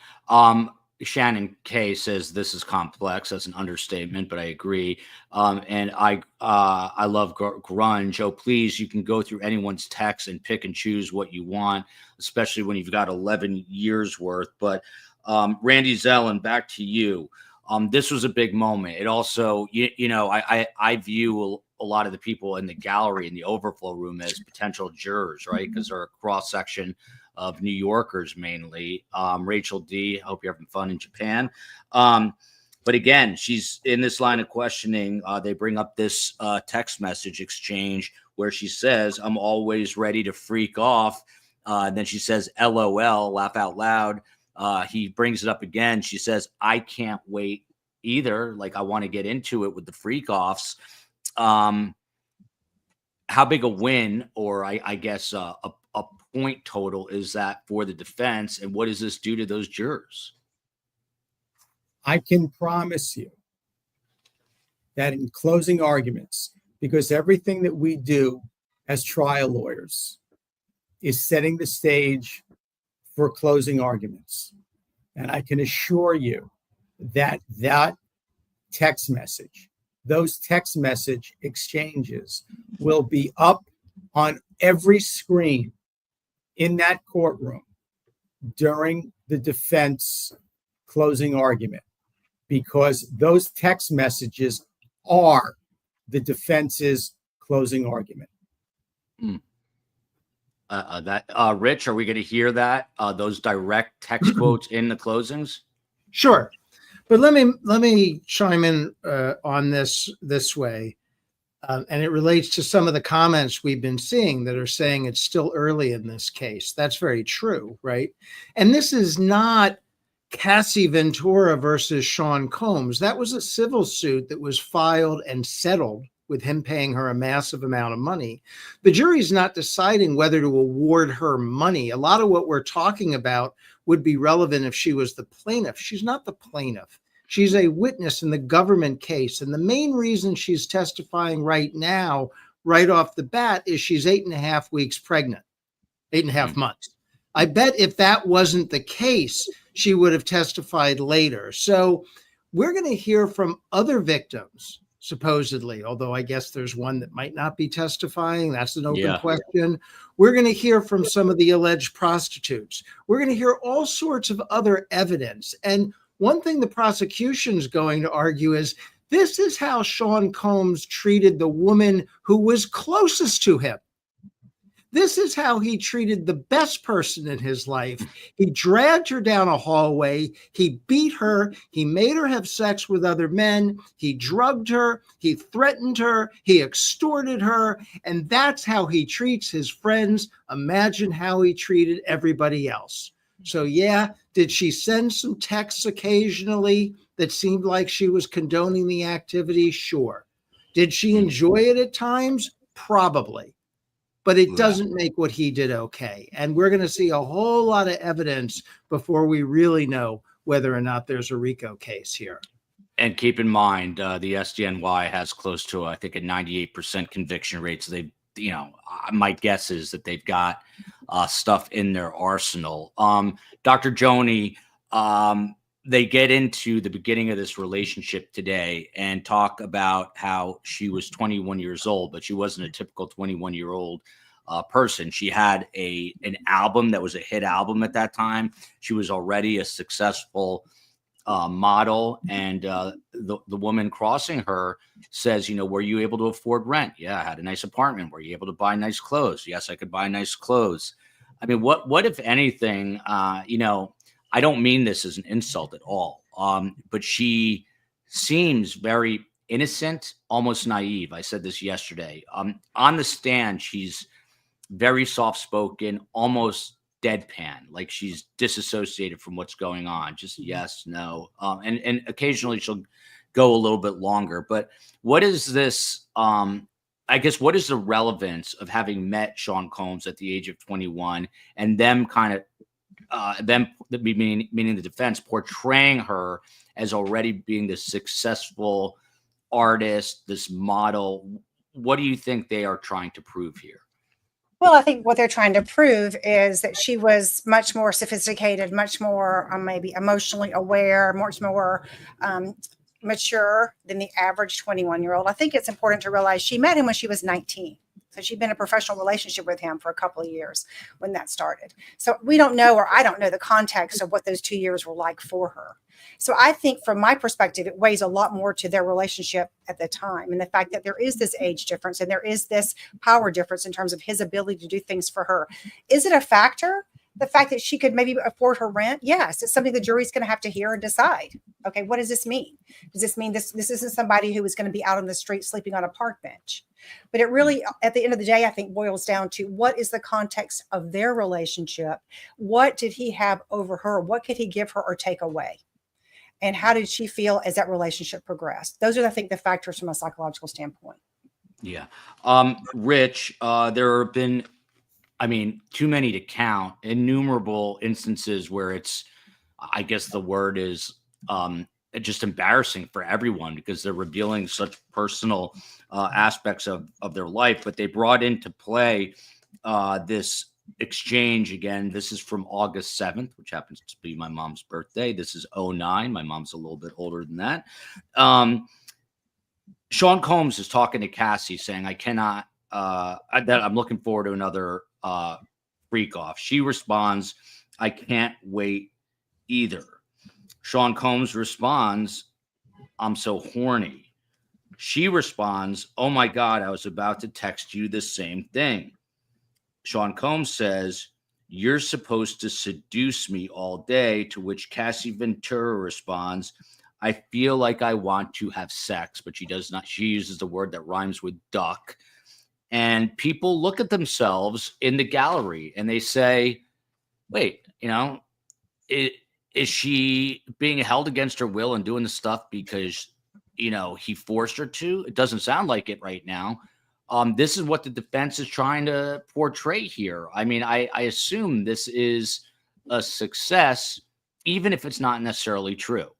Shannon K says this is complex. That's an understatement, but I agree. And I love grunge. Oh, please, you can go through anyone's text and pick and choose what you want, especially when you've got 11 years worth. But Randy Zellin, back to you. This was a big moment. It also, I view a lot of the people in the gallery in the overflow room as potential jurors, right? Because they're a cross section of New Yorkers mainly. Rachel D, I hope you're having fun in Japan. But again, she's in this line of questioning. They bring up this text message exchange where she says, I'm always ready to freak off. And then she says, LOL, laugh out loud. He brings it up again. She says, I can't wait either. Like, I want to get into it with the freak offs. How big a win, or I guess a point total, is that for the defense, and what does this do to those jurors? I can promise you that in closing arguments, because everything that we do as trial lawyers is setting the stage for closing arguments. And I can assure you that text message, those text message exchanges will be up on every screen in that courtroom during the defense closing argument, because those text messages are the defense's closing argument. Rich, are we going to hear that, those direct text quotes in the closings? Sure. But let me chime in on this way. And it relates to some of the comments we've been seeing that are saying it's still early in this case. That's very true, right? And this is not Cassie Ventura versus Sean Combs. That was a civil suit that was filed and settled with him paying her a massive amount of money. The jury's not deciding whether to award her money. A lot of what we're talking about would be relevant if she was the plaintiff. She's not the plaintiff. She's a witness in the government case. And the main reason she's testifying right now, right off the bat, is she's 8.5 weeks pregnant, 8.5 months. I bet if that wasn't the case, she would have testified later. So we're going to hear from other victims, supposedly, although I guess there's one that might not be testifying. That's an open question. We're going to hear from some of the alleged prostitutes. We're going to hear all sorts of other evidence. And one thing the prosecution's going to argue is this is how Sean Combs treated the woman who was closest to him. This is how he treated the best person in his life. He dragged her down a hallway. He beat her. He made her have sex with other men. He drugged her. He threatened her. He extorted her. And that's how he treats his friends. Imagine how he treated everybody else. So, yeah, did she send some texts occasionally that seemed like she was condoning the activity? Sure. Did she enjoy it at times? Probably. But it doesn't make what he did okay. And we're going to see a whole lot of evidence before we really know whether or not there's a RICO case here. And keep in mind, the SDNY has close to, I think, a 98% conviction rate. So they, my guess is that they've got stuff in their arsenal. Dr. Joni, they get into the beginning of this relationship today and talk about how she was 21 years old, but she wasn't a typical 21-year-old person. She had an album that was a hit album at that time. She was already a successful model, and the woman crossing her says, were you able to afford rent? Yeah, I had a nice apartment. Were you able to buy nice clothes? Yes, I could buy nice clothes. I mean, what if anything, I don't mean this as an insult at all, but she seems very innocent, almost naive. I said this yesterday. On the stand, she's very soft-spoken, almost deadpan, like she's disassociated from what's going on. Just yes, no. And occasionally she'll go a little bit longer. But what is this? I guess what is the relevance of having met Sean Combs at the age of 21 and them kind of meaning the defense portraying her as already being this successful artist, this model? What do you think they are trying to prove here? Well, I think what they're trying to prove is that she was much more sophisticated, much more maybe emotionally aware, much more mature than the average 21-year-old. I think it's important to realize she met him when she was 19. So she'd been in a professional relationship with him for a couple of years when that started. So we don't know, or I don't know the context of what those 2 years were like for her. So I think from my perspective, it weighs a lot more to their relationship at the time. And the fact that there is this age difference and there is this power difference in terms of his ability to do things for her. Is it a factor? The fact that she could maybe afford her rent? Yes, it's something the jury's going to have to hear and decide. Okay, what does this mean? Does this mean this isn't somebody who is going to be out on the street sleeping on a park bench? But it really, at the end of the day, I think boils down to what is the context of their relationship? What did he have over her? What could he give her or take away? And how did she feel as that relationship progressed? Those are, I think, the factors from a psychological standpoint. Yeah. Rich, there have been, too many to count, innumerable instances where it's, I guess the word is just embarrassing for everyone because they're revealing such personal aspects of their life. But they brought into play this exchange again. This is from August 7th, which happens to be my mom's birthday. This is 2009. My mom's a little bit older than that. Sean Combs is talking to Cassie saying, I cannot, that I'm looking forward to another freak off. She responds, I can't wait either. Sean Combs responds, I'm so horny. She responds, oh my God, I was about to text you the same thing. Sean Combs says, you're supposed to seduce me all day, to which Cassie Ventura responds, I feel like I want to have sex, but she does not. She uses the word that rhymes with duck. And people look at themselves in the gallery and they say, wait, is she being held against her will and doing the stuff because, he forced her to? It doesn't sound like it right now. This is what the defense is trying to portray here. I assume this is a success, even if it's not necessarily true.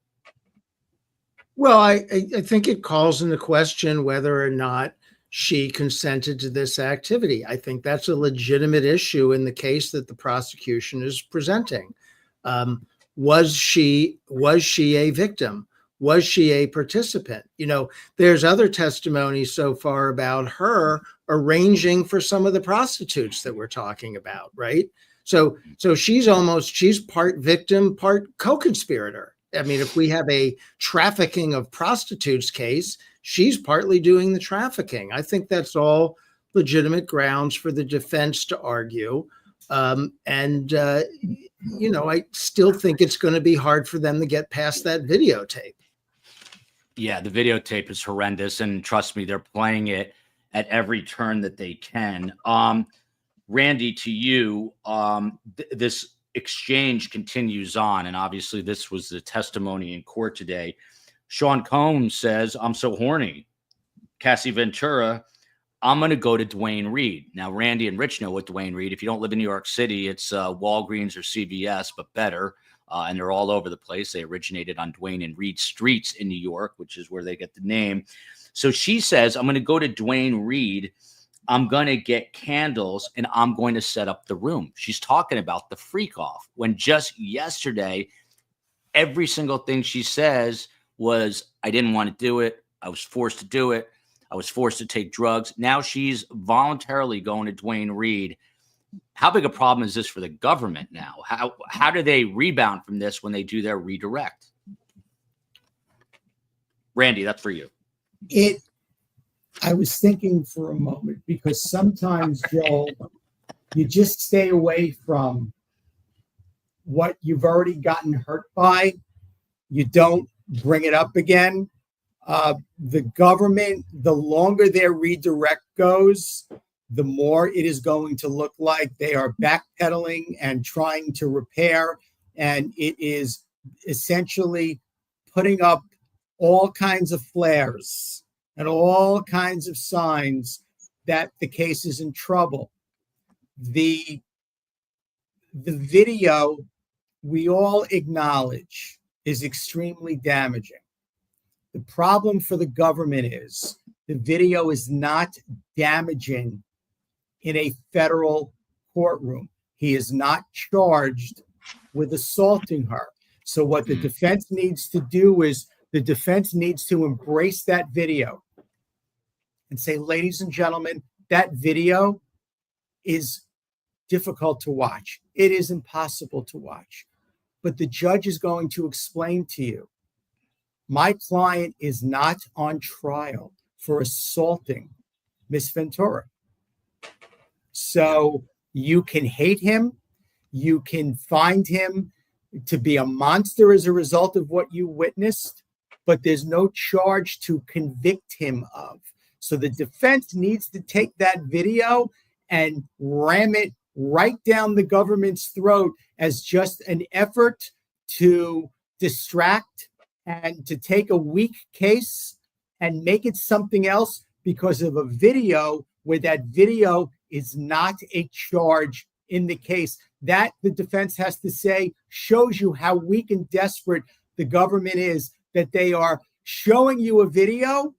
Well, I think it calls into question whether or not she consented to this activity. I think that's a legitimate issue in the case that the prosecution is presenting. Was she a victim? Was she a participant? There's other testimony so far about her arranging for some of the prostitutes that we're talking about, right? So she's part victim, part co-conspirator. If we have a trafficking of prostitutes case, she's partly doing the trafficking. I think that's all legitimate grounds for the defense to argue. I still think it's going to be hard for them to get past that videotape. Yeah, the videotape is horrendous, and trust me, they're playing it at every turn that they can. Randy, to you, this exchange continues on, and obviously this was the testimony in court today. Sean Combs says, "I'm so horny." Cassie Ventura, "I'm going to go to Dwayne Reed." Now, Randy and Rich know what Dwayne Reed. If you don't live in New York City, it's Walgreens or CVS, but better. And they're all over the place. They originated on Dwayne and Reed streets in New York, which is where they get the name. So she says, "I'm going to go to Dwayne Reed. I'm going to get candles and I'm going to set up the room." She's talking about the freak off, when just yesterday, every single thing she says was, "I didn't want to do it. I was forced to do it. I was forced to take drugs." Now she's voluntarily going to Dwayne Reed. How big a problem is this for the government now? How do they rebound from this when they do their redirect? Randy, that's for you. I was thinking for a moment, because sometimes, Joel, you just stay away from what you've already gotten hurt by. You don't bring it up again. The government, the longer their redirect goes, the more it is going to look like they are backpedaling and trying to repair. And it is essentially putting up all kinds of flares and all kinds of signs that the case is in trouble. The video, we all acknowledge, is extremely damaging. The problem for the government is the video is not damaging in a federal courtroom. He is not charged with assaulting her. So what the defense needs to do is the defense needs to embrace that video and say, "Ladies and gentlemen, that video is difficult to watch. It is impossible to watch. But the judge is going to explain to you, my client is not on trial for assaulting Miss Ventura. So you can hate him. You can find him to be a monster as a result of what you witnessed, but there's no charge to convict him of." So the defense needs to take that video and ram it right down the government's throat as just an effort to distract and to take a weak case and make it something else because of a video where that video is not a charge in the case. That, the defense has to say, shows you how weak and desperate the government is, that they are showing you a video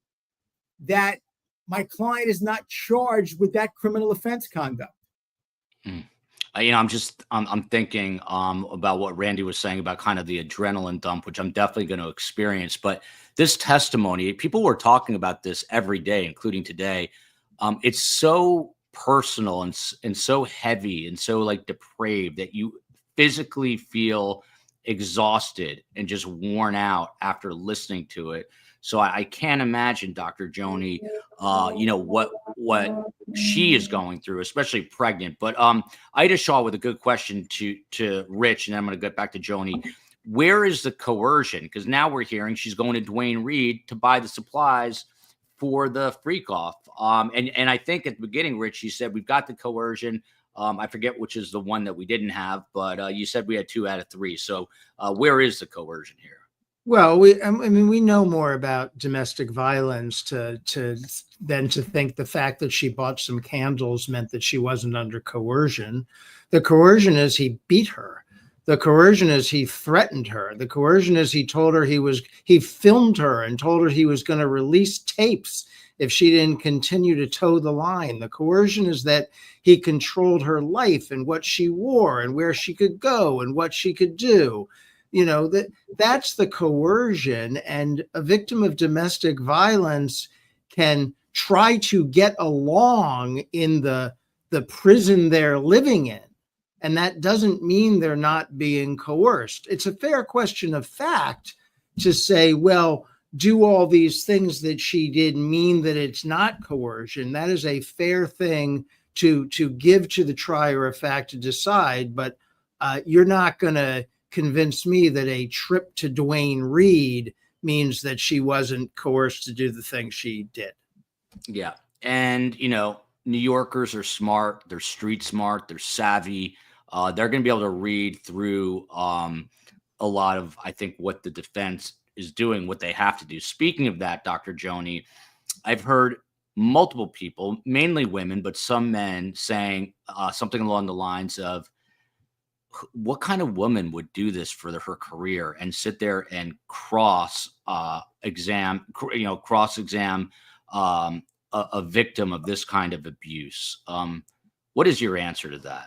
that my client is not charged with that criminal offense conduct. I'm thinking about what Randy was saying about kind of the adrenaline dump, which I'm definitely going to experience. But this testimony, people were talking about this every day, including today. It's so personal and so heavy and so like depraved that you physically feel exhausted and just worn out after listening to it. So I can't imagine Dr. Joni, what she is going through, especially pregnant. But Ida Shaw with a good question to Rich, and then I'm going to get back to Joni. Where is the coercion? Because now we're hearing she's going to Dwayne Reed to buy the supplies for the freak off. And I think at the beginning, Rich, you said we've got the coercion. I forget which is the one that we didn't have, but you said we had 2 out of 3. So where is the coercion here? Well, we know more about domestic violence than to think the fact that she bought some candles meant that she wasn't under coercion. The coercion is he beat her. The coercion is he threatened her. The coercion is he told her he filmed her and told her he was going to release tapes if she didn't continue to toe the line. The coercion is that he controlled her life and what she wore and where she could go and what she could do. That's the coercion. And a victim of domestic violence can try to get along in the prison they're living in. And that doesn't mean they're not being coerced. It's a fair question of fact to say, well, do all these things that she did mean that it's not coercion. That is a fair thing to give to the trier of fact to decide. But you're not going to convince me that a trip to Duane Reade means that she wasn't coerced to do the thing she did. Yeah. And, New Yorkers are smart. They're street smart. They're savvy. They're going to be able to read through a lot of, I think, what the defense is doing, what they have to do. Speaking of that, Dr. Joni, I've heard multiple people, mainly women, but some men, saying something along the lines of, what kind of woman would do this for her career and sit there and cross-exam a victim of this kind of abuse? What is your answer to that?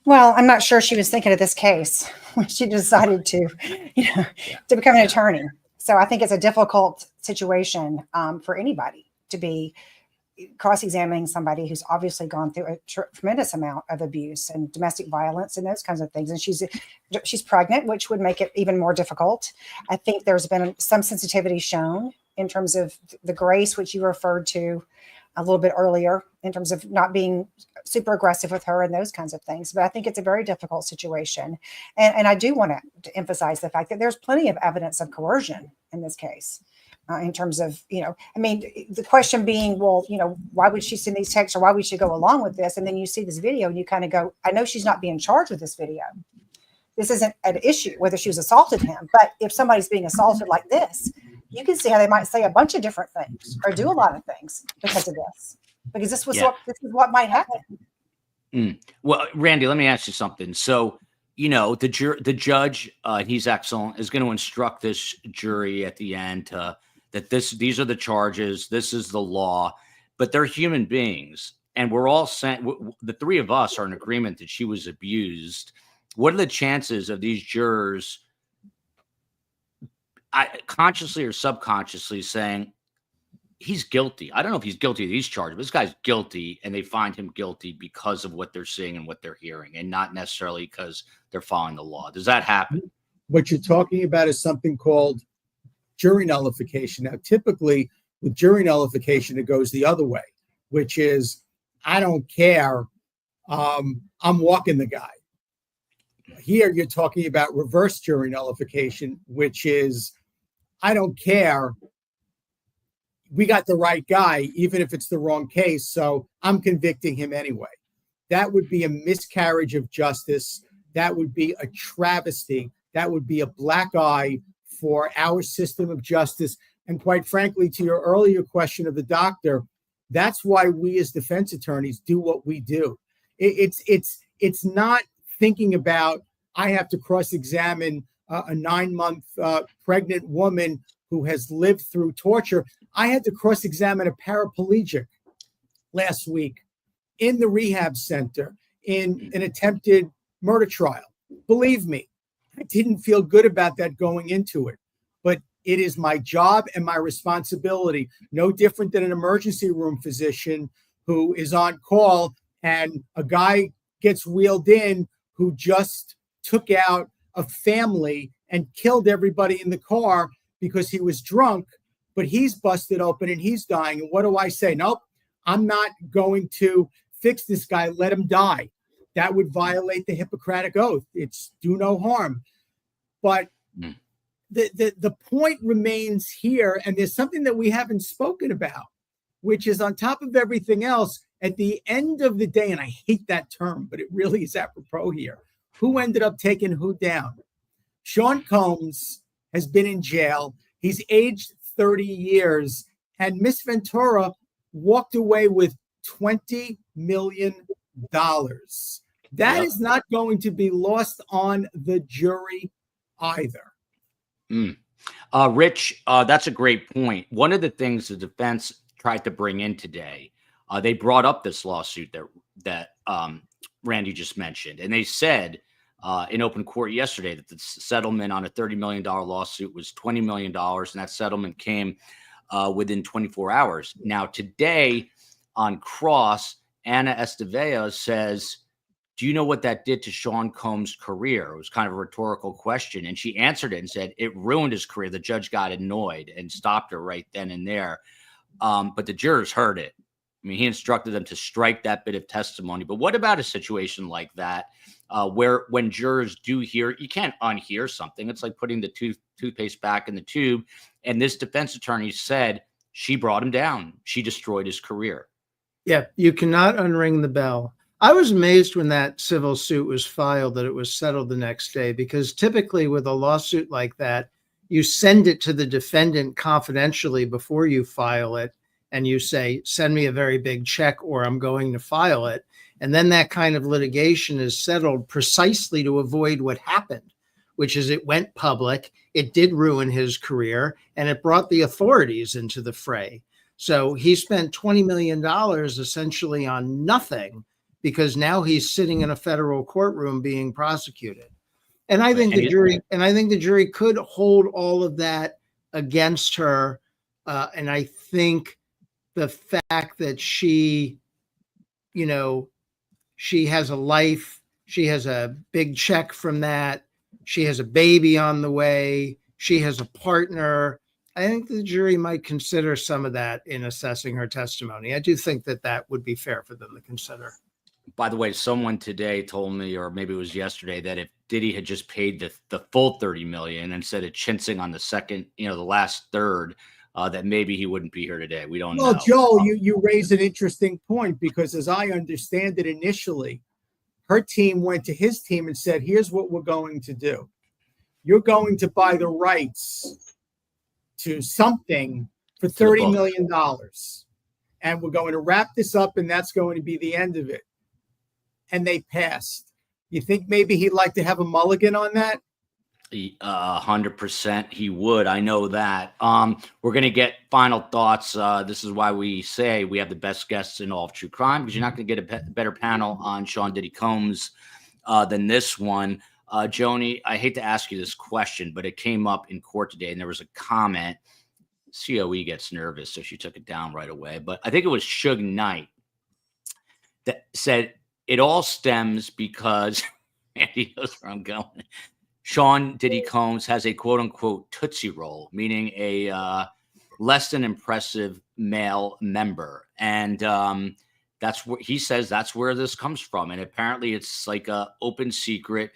Well, I'm not sure she was thinking of this case when she decided to become an attorney. So I think it's a difficult situation for anybody to be cross-examining somebody who's obviously gone through a tremendous amount of abuse and domestic violence and those kinds of things. And she's pregnant, which would make it even more difficult. I think there's been some sensitivity shown in terms of the grace, which you referred to a little bit earlier, in terms of not being super aggressive with her and those kinds of things. But I think it's a very difficult situation. And I do want to emphasize the fact that there's plenty of evidence of coercion in this case. In terms of, the question being, well, why would she send these texts, or why would she go along with this? And then you see this video and you kind of go, I know she's not being charged with this video. This isn't an issue whether she was assaulted him, but if somebody's being assaulted like this, you can see how they might say a bunch of different things or do a lot of things because of this, because this is what might happen. Well, Randy, let me ask you something. So, the judge, he's excellent, is going to instruct this jury at the end that these are the charges, this is the law, but they're human beings. And we're all the three of us are in agreement that she was abused. What are the chances of these jurors consciously or subconsciously saying, he's guilty? I don't know if he's guilty of these charges, but this guy's guilty, and they find him guilty because of what they're seeing and what they're hearing, and not necessarily because they're following the law. Does that happen? What you're talking about is something called jury nullification. Now, typically with jury nullification, it goes the other way, which is, I don't care. I'm walking the guy. Here, you're talking about reverse jury nullification, which is, I don't care. We got the right guy, even if it's the wrong case. So I'm convicting him anyway. That would be a miscarriage of justice. That would be a travesty. That would be a black eye for our system of justice. And quite frankly, to your earlier question of the doctor, that's why we as defense attorneys do what we do. It's not thinking about, I have to cross-examine a 9-month pregnant woman who has lived through torture. I had to cross-examine a paraplegic last week in the rehab center in an attempted murder trial. Believe me, I didn't feel good about that going into it, but it is my job and my responsibility, no different than an emergency room physician who is on call and a guy gets wheeled in who just took out a family and killed everybody in the car because he was drunk, but he's busted open and he's dying. And what do I say? Nope, I'm not going to fix this guy. Let him die. That would violate the Hippocratic Oath. It's do no harm. But the point remains here, and there's something that we haven't spoken about, which is on top of everything else, at the end of the day, and I hate that term, but it really is apropos here, who ended up taking who down? Sean Combs has been in jail. He's aged 30 years, and Miss Ventura walked away with $20 million. That is not going to be lost on the jury either. Rich, that's a great point. One of the things the defense tried to bring in today, they brought up this lawsuit that Randy just mentioned, and they said in open court yesterday that the settlement on a $30 million lawsuit was $20 million, and that settlement came within 24 hours. Now, today on cross, Anna Estevez says do you know what that did to Sean Combs' career? It was kind of a rhetorical question. And she answered it and said, it ruined his career. The judge got annoyed and stopped her right then and there. But the jurors heard it. I mean, he instructed them to strike that bit of testimony. But what about a situation like that, where when jurors do hear, you can't unhear something. It's like putting the toothpaste back in the tube. And this defense attorney said she brought him down. She destroyed his career. Yeah, you cannot unring the bell. I was amazed when that civil suit was filed that it was settled the next day, because typically with a lawsuit like that, you send it to the defendant confidentially before you file it. And you say, send me a very big check or I'm going to file it. And then that kind of litigation is settled precisely to avoid what happened, which is it went public. It did ruin his career and it brought the authorities into the fray. So he spent $20 million essentially on nothing, because now he's sitting in a federal courtroom being prosecuted. And I think the jury could hold all of that against her. And I think the fact that she has a life, she has a big check from that, she has a baby on the way, she has a partner. I think the jury might consider some of that in assessing her testimony. I do think that that would be fair for them to consider. By the way, someone today told me, or maybe it was yesterday, that if Diddy had just paid the full $30 million instead of chincing on the second, the last third, that maybe he wouldn't be here today. We don't know. Well, Joel, you raise an interesting point, because as I understand it, initially, her team went to his team and said, here's what we're going to do. You're going to buy the rights to something for $30 million. And we're going to wrap this up, and that's going to be the end of it. And they passed. You think maybe he'd like to have a mulligan on that? 100% he would. I know that. We're going to get final thoughts. This is why we say we have the best guests in all of true crime, because you're not going to get a better panel on Sean Diddy Combs than this one. Joni, I hate to ask you this question, but it came up in court today, and there was a comment. COE gets nervous, so she took it down right away. But I think it was Suge Knight that said it all stems because Andy knows where I'm going. Sean Diddy Combs has a quote unquote Tootsie Roll, meaning a less than impressive male member. And that's what he says, that's where this comes from. And apparently it's like a open secret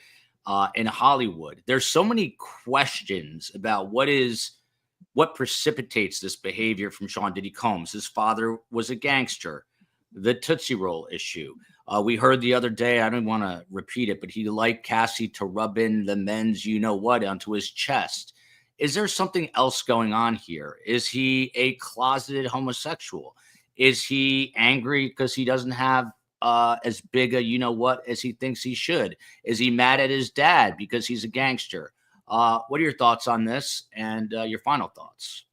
in Hollywood. There's so many questions about what precipitates this behavior from Sean Diddy Combs. His father was a gangster, the Tootsie Roll issue. We heard the other day, I don't want to repeat it, but he liked Cassie to rub in the men's you-know-what onto his chest. Is there something else going on here? Is he a closeted homosexual? Is he angry because he doesn't have as big a you-know-what as he thinks he should? Is he mad at his dad because he's a gangster? What are your thoughts on this and your final thoughts?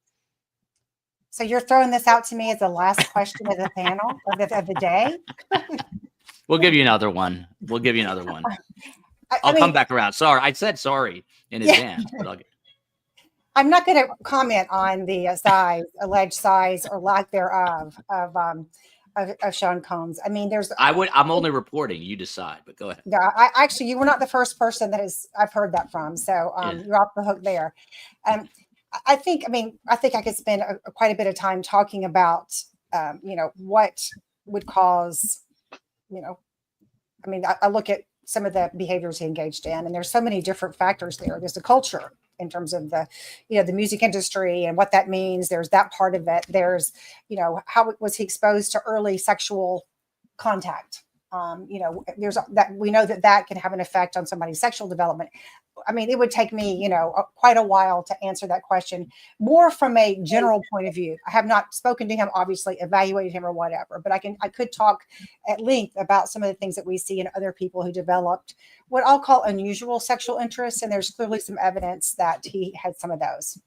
So you're throwing this out to me as the last question of the panel of the day? We'll give you another one. I'll come back around. Sorry, I said sorry in advance. But I'm not going to comment on the alleged size or lack thereof of Sean Combs. I mean, I'm only reporting. You decide. But go ahead. Yeah, actually, you were not the first person I've heard that from. So You're off the hook there. I think I could spend quite a bit of time talking about, what would cause. I look at some of the behaviors he engaged in, and there's so many different factors there. There's the culture in terms of the music industry and what that means. There's that part of it. There's, how was he exposed to early sexual contact? There's that we know that can have an effect on somebody's sexual development. I mean, it would take me, quite a while to answer that question more from a general point of view. I have not spoken to him, obviously evaluated him or whatever, but I could talk at length about some of the things that we see in other people who developed what I'll call unusual sexual interests. And there's clearly some evidence that he had some of those.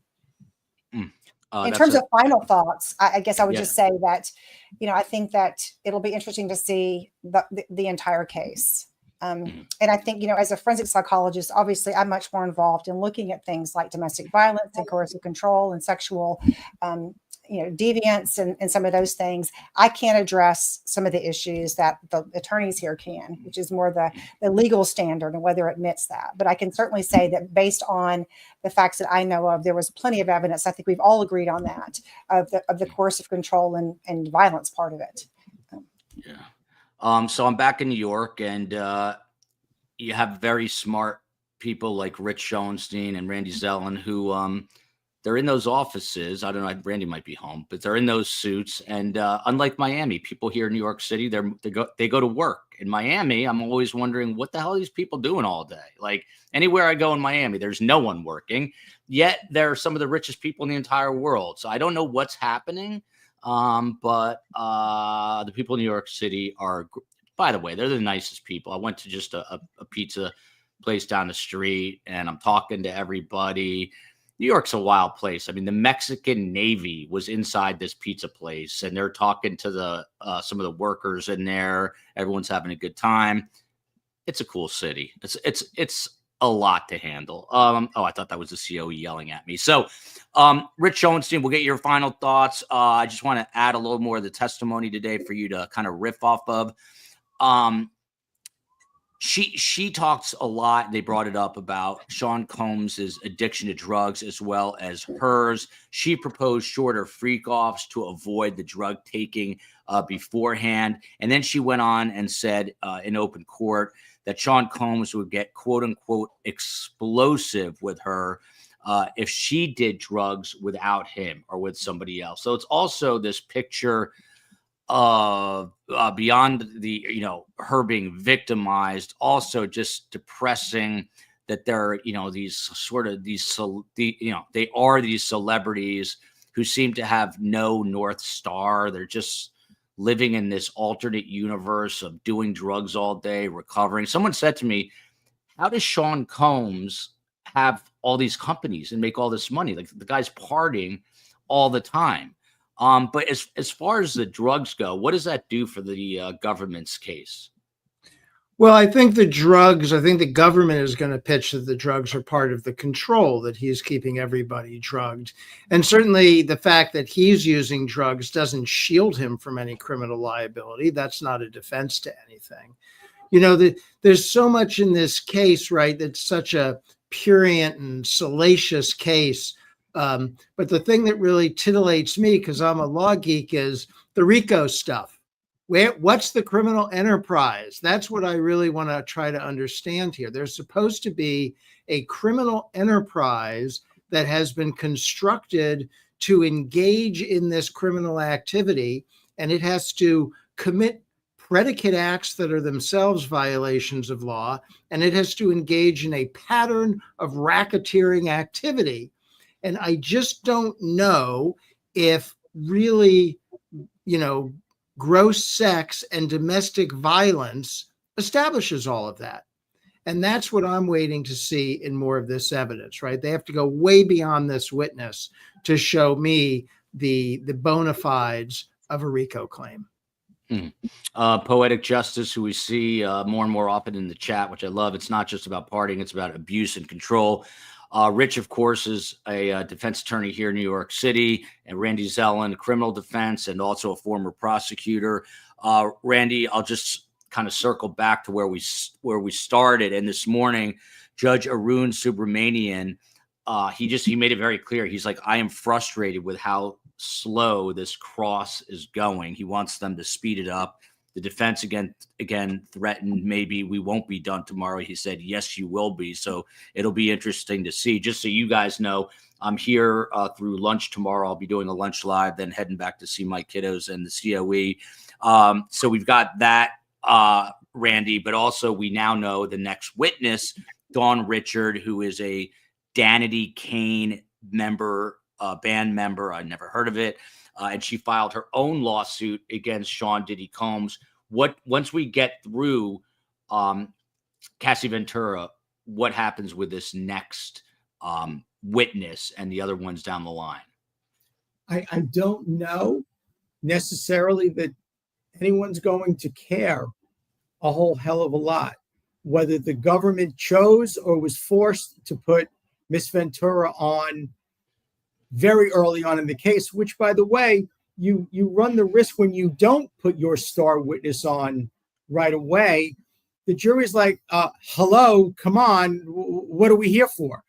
In terms of final thoughts, I guess I would just say that, I think that it'll be interesting to see the entire case. And I think, as a forensic psychologist, obviously I'm much more involved in looking at things like domestic violence and coercive control and sexual deviance and some of those things. I can't address some of the issues that the attorneys here can, which is more the legal standard and whether it admits that. But I can certainly say that based on the facts that I know of, there was plenty of evidence. I think we've all agreed on that of the coercive control and violence part of it. Yeah. So I'm back in New York, and you have very smart people like Rich Schoenstein and Randy Zellin who they're in those offices. I don't know, Randy might be home, but they're in those suits. And unlike Miami, people here in New York City, they go to work. In Miami, I'm always wondering, what the hell are these people doing all day? Like, anywhere I go in Miami, there's no one working. Yet they're some of the richest people in the entire world. So I don't know what's happening. But the people in New York City are, by the way, they're the nicest people. I went to just a pizza place down the street, and I'm talking to everybody. New York's a wild place. I mean, the Mexican Navy was inside this pizza place, and they're talking to some of the workers in there. Everyone's having a good time. It's a cool city. It's a lot to handle. I thought that was the COE yelling at me. So, Rich Schoenstein, we'll get your final thoughts. I just want to add a little more of the testimony today for you to kind of riff off of. She talks a lot. They brought it up about Sean Combs's addiction to drugs as well as hers. She proposed shorter freak-offs to avoid the drug taking beforehand. And then she went on and said in open court that Sean Combs would get quote unquote explosive with her if she did drugs without him or with somebody else. So it's also this picture beyond the, her being victimized, also just depressing that they're, they are these celebrities who seem to have no North Star. They're just living in this alternate universe of doing drugs all day, recovering. Someone said to me, how does Sean Combs have all these companies and make all this money? Like, the guy's partying all the time. But as far as the drugs go, what does that do for the government's case? Well, I think the government is going to pitch that the drugs are part of the control, that he's keeping everybody drugged. And certainly the fact that he's using drugs doesn't shield him from any criminal liability. That's not a defense to anything. There's so much in this case, right, that's such a prurient and salacious case. But the thing that really titillates me, because I'm a law geek, is the RICO stuff. What's the criminal enterprise? That's what I really want to try to understand here. There's supposed to be a criminal enterprise that has been constructed to engage in this criminal activity, and it has to commit predicate acts that are themselves violations of law, and it has to engage in a pattern of racketeering activity. And I just don't know if really, gross sex and domestic violence establishes all of that. And that's what I'm waiting to see in more of this evidence, right? They have to go way beyond this witness to show me the bona fides of a RICO claim. Poetic Justice, who we see more and more often in the chat, which I love. It's not just about partying, it's about abuse and control. Rich, of course, is a defense attorney here in New York City, and Randy Zellin, criminal defense, and also a former prosecutor. Randy, I'll just kind of circle back to where we started. And this morning, Judge Arun Subramanian, he made it very clear. He's like, I am frustrated with how slow this cross is going. He wants them to speed it up. The defense again threatened maybe we won't be done tomorrow. He said, yes, you will be. So it'll be interesting to see. Just so you guys know, I'm here through lunch tomorrow. I'll be doing a lunch live, then heading back to see my kiddos and the COE. So we've got that, Randy, but also we now know the next witness, Dawn Richard, who is a Danity Kane member, band member. I never heard of it. And she filed her own lawsuit against Sean Diddy Combs. Once we get through Cassie Ventura, what happens with this next witness and the other ones down the line? I don't know necessarily that anyone's going to care a whole hell of a lot. Whether the government chose or was forced to put Miss Ventura on very early on in the case, which, by the way, you run the risk when you don't put your star witness on right away. The jury's like, hello, come on, what are we here for?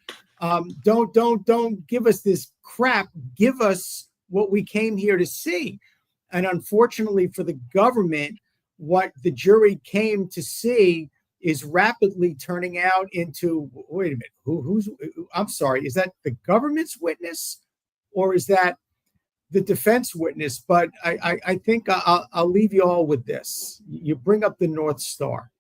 Don't give us this crap. Give us what we came here to see. And unfortunately for the government, what the jury came to see is rapidly turning out into, wait a minute, I'm sorry, is that the government's witness or is that the defense witness? But I think I'll leave you all with this. You bring up the North Star.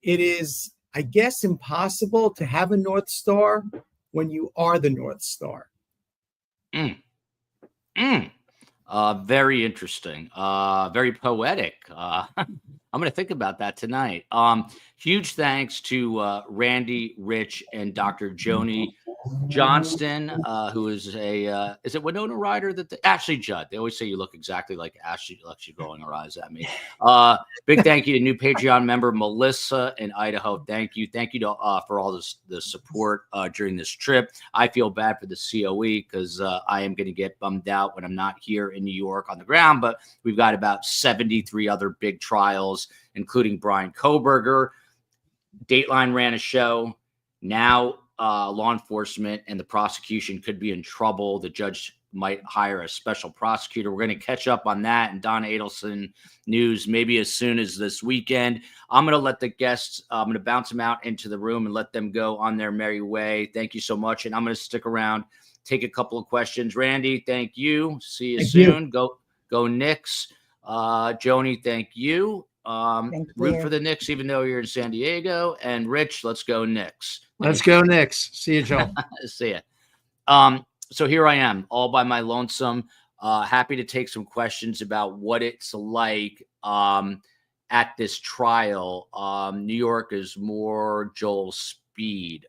It is, I guess, impossible to have a North Star when you are the North Star. Very interesting. Very poetic. I'm going to think about that tonight. Huge thanks to Randy, Rich, and Dr. Joni Johnston, who is is it Winona Ryder? Ashley Judd. They always say you look exactly like Ashley. She's rolling her eyes at me. Big thank you to new Patreon member Melissa in Idaho. Thank you. Thank you to for all the support during this trip. I feel bad for the COE because I am going to get bummed out when I'm not here in New York on the ground, but we've got about 73 other big trials, including Brian Kohberger. Dateline ran a show. Now law enforcement and the prosecution could be in trouble. The judge might hire a special prosecutor. We're going to catch up on that and Don Adelson news maybe as soon as this weekend. I'm going to let the guests, I'm going to bounce them out into the room and let them go on their merry way. Thank you so much. And I'm going to stick around, take a couple of questions. Randy, thank you. See you soon. Go Knicks. Joni, thank you. Root for the Knicks, even though you're in San Diego. And Rich, let's go Knicks. Let's go Knicks. See you, Joel. See ya. So here I am, all by my lonesome. Happy to take some questions about what it's like at this trial. New York is more Joel's speed.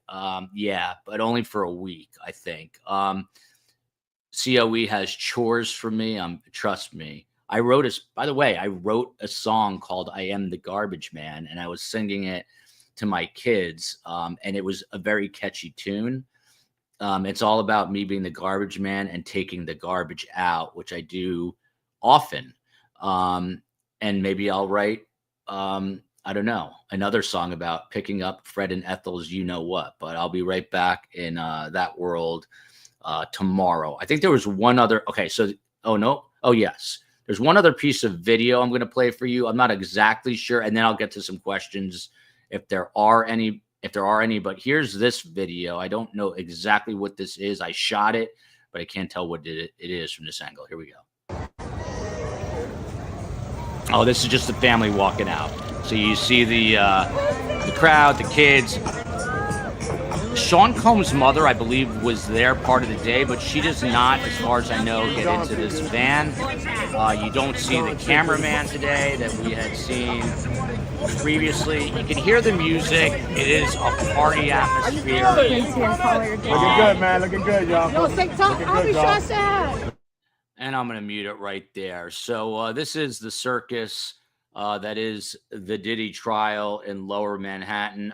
Yeah, but only for a week, I think. COE has chores for me. Trust me. I wrote a song called I Am the Garbage Man, and I was singing it to my kids, and it was a very catchy tune. It's all about me being the garbage man and taking the garbage out, which I do often. And maybe I'll write, I don't know, another song about picking up Fred and Ethel's You Know What, but I'll be right back in that world tomorrow. I think there was one other. Okay, so, yes. There's one other piece of video I'm going to play for you. I'm not exactly sure, and then I'll get to some questions if there are any. But here's this video. I don't know exactly what this is. I shot it, but I can't tell what it is from this angle. Here we go. Oh, this is just the family walking out. So you see the crowd, the kids. Sean Combs' mother, I believe, was there part of the day, but she does not, as far as I know, get into this van. You don't see the cameraman today that we had seen previously. You can hear the music. It is a party atmosphere. Looking good, man. Looking good, y'all. No, TikTok. I'll be shot. And I'm going to mute it right there. So this is the circus that is the Diddy trial in Lower Manhattan.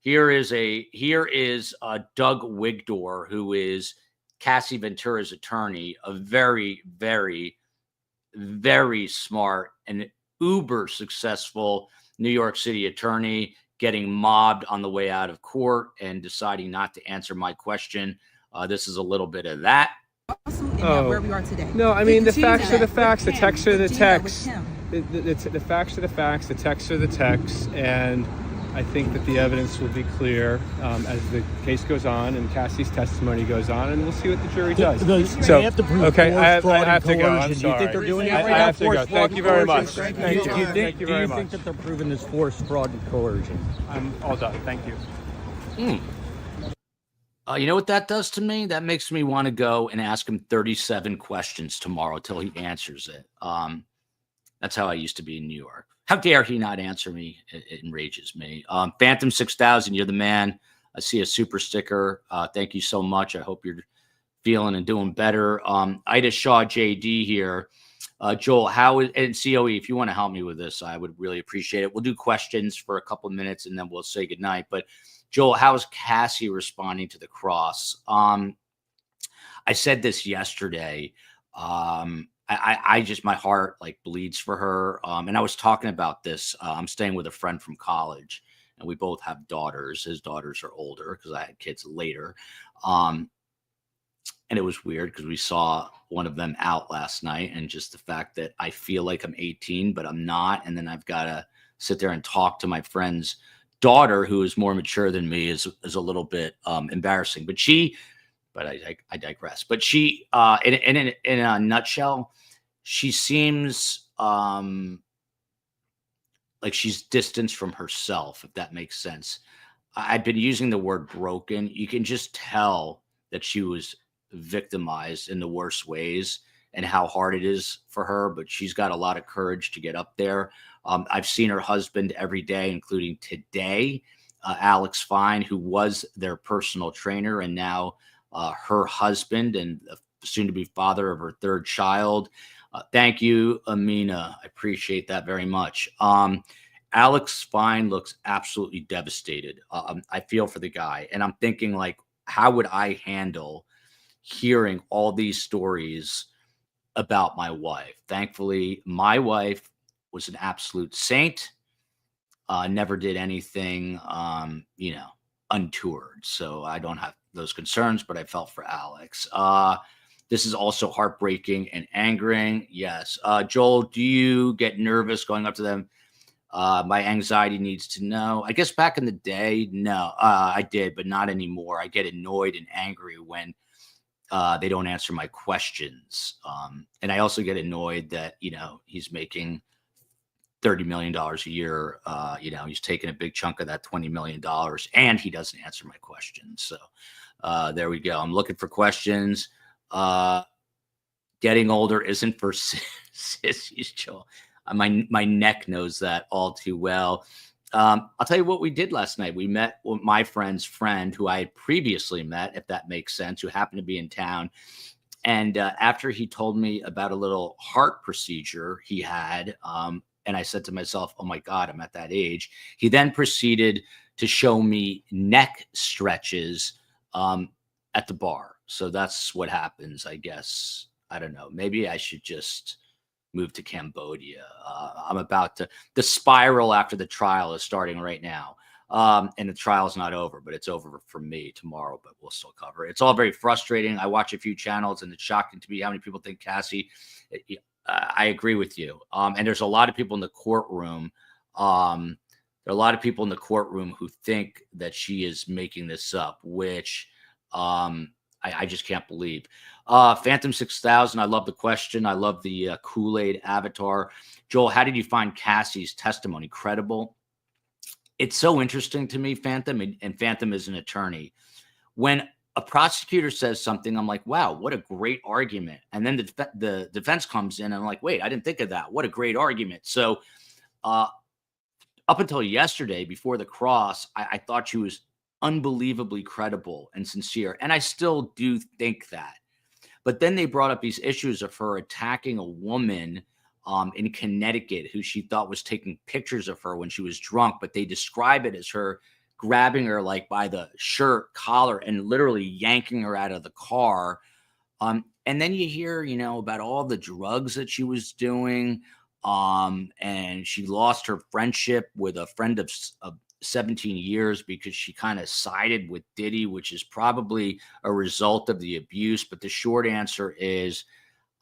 Here is Doug Wigdor, who is Cassie Ventura's attorney, a very, very, very smart and uber successful New York City attorney, getting mobbed on the way out of court and deciding not to answer my question. This is a little bit of that. Where we are today. No, I mean, the facts are the facts, the texts are the texts. The facts are the facts, the texts are the texts, and I think that the evidence will be clear as the case goes on and Cassie's testimony goes on, and we'll see what the jury does. They have to prove I have to go. I'm coercion. Do you think they're doing it? I have to go. Thank you very much. Thank Thank you. you. Do Thank you very you much. think that they're proving this force, fraud, and coercion? I'm all done. Thank you. You know what that does to me? That makes me want to go and ask him 37 questions tomorrow till he answers it. That's how I used to be in New York. How dare he not answer me? It enrages me. Phantom 6000, you're the man. I see a super sticker. Thank you so much. I hope you're feeling and doing better. Ida Shaw JD here. Joel, and COE, if you want to help me with this, I would really appreciate it. We'll do questions for a couple of minutes and then we'll say goodnight. But Joel, how is Cassie responding to the cross? I said this yesterday. I just, my heart like bleeds for her. And I was talking about this. I'm staying with a friend from college, and we both have daughters. His daughters are older because I had kids later. And it was weird because we saw one of them out last night, and just the fact that I feel like I'm 18, but I'm not. And then I've got to sit there and talk to my friend's daughter, who is more mature than me, is a little bit embarrassing. But I digress. But she, in a nutshell, she seems like she's distanced from herself, if that makes sense. I've been using the word broken. You can just tell that she was victimized in the worst ways and how hard it is for her, but she's got a lot of courage to get up there. I've seen her husband every day, including today, Alex Fine, who was their personal trainer, and now her husband and soon to be father of her third child. Thank you, Amina. I appreciate that very much. Alex Fine looks absolutely devastated. I feel for the guy, and I'm thinking, like, how would I handle hearing all these stories about my wife? Thankfully, my wife was an absolute saint, never did anything, untoward. So I don't have those concerns, but I felt for Alex. This is also heartbreaking and angering. Yes. Joel, do you get nervous going up to them? My anxiety needs to know. I guess back in the day, no, I did, but not anymore. I get annoyed and angry when they don't answer my questions. And I also get annoyed that, he's making $30 million a year. He's taking a big chunk of that $20 million, and he doesn't answer my questions. So there we go. I'm looking for questions. Getting older isn't for sissies, Joel. My neck knows that all too well. I'll tell you what we did last night. We met with my friend's friend, who I had previously met, if that makes sense, who happened to be in town. And after he told me about a little heart procedure he had, and I said to myself, oh my God, I'm at that age. He then proceeded to show me neck stretches at the bar. So that's what happens, I guess. I don't know. Maybe I should just move to Cambodia. I'm about to, the spiral after the trial is starting right now. And the trial's not over, but it's over for me tomorrow, but we'll still cover it. It's all very frustrating. I watch a few channels, and it's shocking to me how many people think Cassie, I agree with you. And there's a lot of people in the courtroom. There are a lot of people in the courtroom who think that she is making this up, which I just can't believe. Phantom 6000, I love the question. I love the Kool-Aid avatar. Joel, how did you find Cassie's testimony credible? It's so interesting to me, Phantom, and Phantom is an attorney. When a prosecutor says something, I'm like, wow, what a great argument. And then the defense comes in, and I'm like, wait, I didn't think of that. What a great argument. So up until yesterday, before the cross, I thought she was unbelievably credible and sincere. And I still do think that. But then they brought up these issues of her attacking a woman in Connecticut who she thought was taking pictures of her when she was drunk. But they describe it as her grabbing her like by the shirt collar and literally yanking her out of the car. And then you hear, about all the drugs that she was doing. And she lost her friendship with a friend of 17 years because she kind of sided with Diddy, which is probably a result of the abuse. But the short answer is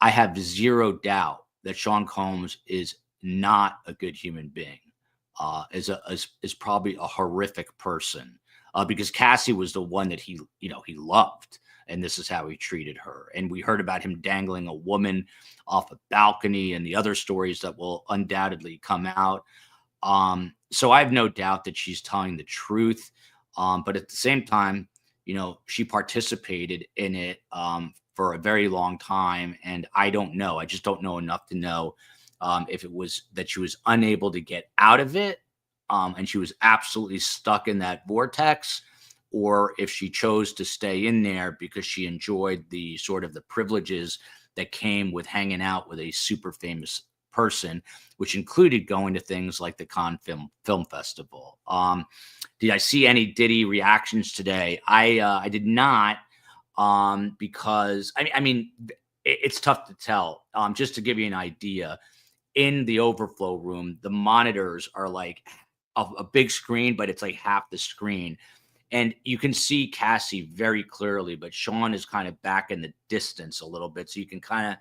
I have zero doubt that Sean Combs is not a good human being, is probably a horrific person, because Cassie was the one that he loved. And this is how he treated her. And we heard about him dangling a woman off a balcony and the other stories that will undoubtedly come out. So I have no doubt that she's telling the truth. But at the same time, she participated in it for a very long time. And I don't know. I just don't know enough to know if it was that she was unable to get out of it and she was absolutely stuck in that vortex, or if she chose to stay in there because she enjoyed the sort of the privileges that came with hanging out with a super famous person, which included going to things like the Cannes Film Festival. Did I see any Diddy reactions today? I did not. because I mean, it's tough to tell. Just to give you an idea, in the overflow room, the monitors are like a big screen, but it's like half the screen. And you can see Cassie very clearly, but Sean is kind of back in the distance a little bit. So you can kind of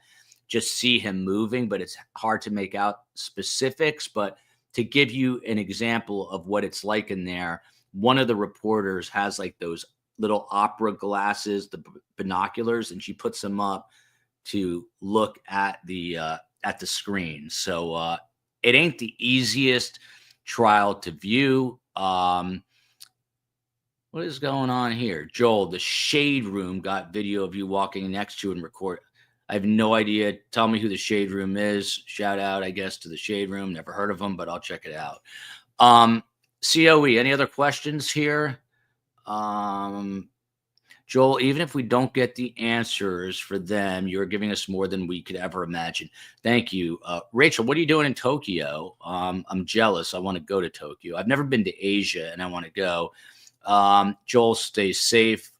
just see him moving, but it's hard to make out specifics. But to give you an example of what it's like in there, one of the reporters has like those little opera glasses, the binoculars, and she puts them up to look at the screen. So it ain't the easiest trial to view. What is going on here? Joel, the Shade Room got video of you walking next to and record. I have no idea. Tell me who the Shade Room is. Shout out, I guess, to the Shade Room. Never heard of them, but I'll check it out. COE, any other questions here? Joel, even if we don't get the answers for them, you're giving us more than we could ever imagine. Thank you. Rachel, what are you doing in Tokyo? I'm jealous. I want to go to Tokyo. I've never been to Asia, and I want to go. Joel, stay safe.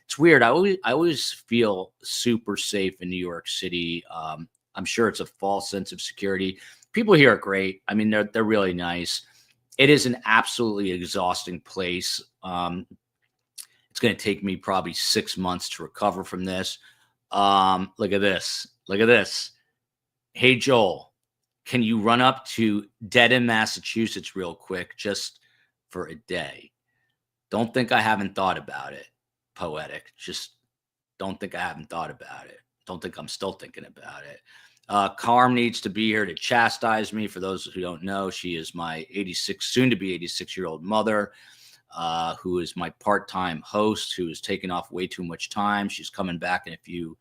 It's weird. I always feel super safe in New York City. I'm sure it's a false sense of security. People here are great. I mean, they're really nice. It is an absolutely exhausting place. It's going to take me probably 6 months to recover from this. Look at this. Look at this. Hey, Joel, can you run up to Dedham, Massachusetts real quick just for a day? Don't think I haven't thought about it, Poetic. Just don't think I haven't thought about it. Don't think I'm still thinking about it. Carm needs to be here to chastise me. For those who don't know, she is my soon to be 86-year-old mother, who is my part-time host, who has taken off way too much time. She's coming back in a few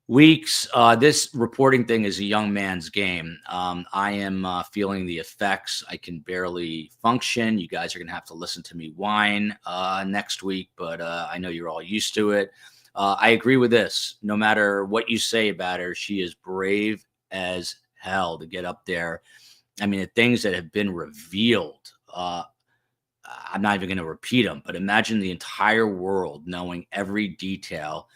weeks. This reporting thing is a young man's game. I am feeling the effects. I can barely function. You guys are going to have to listen to me whine next week, but I know you're all used to it. I agree with this. No matter what you say about her, she is brave as hell to get up there. I mean, the things that have been revealed, I'm not even going to repeat them, but imagine the entire world knowing every detail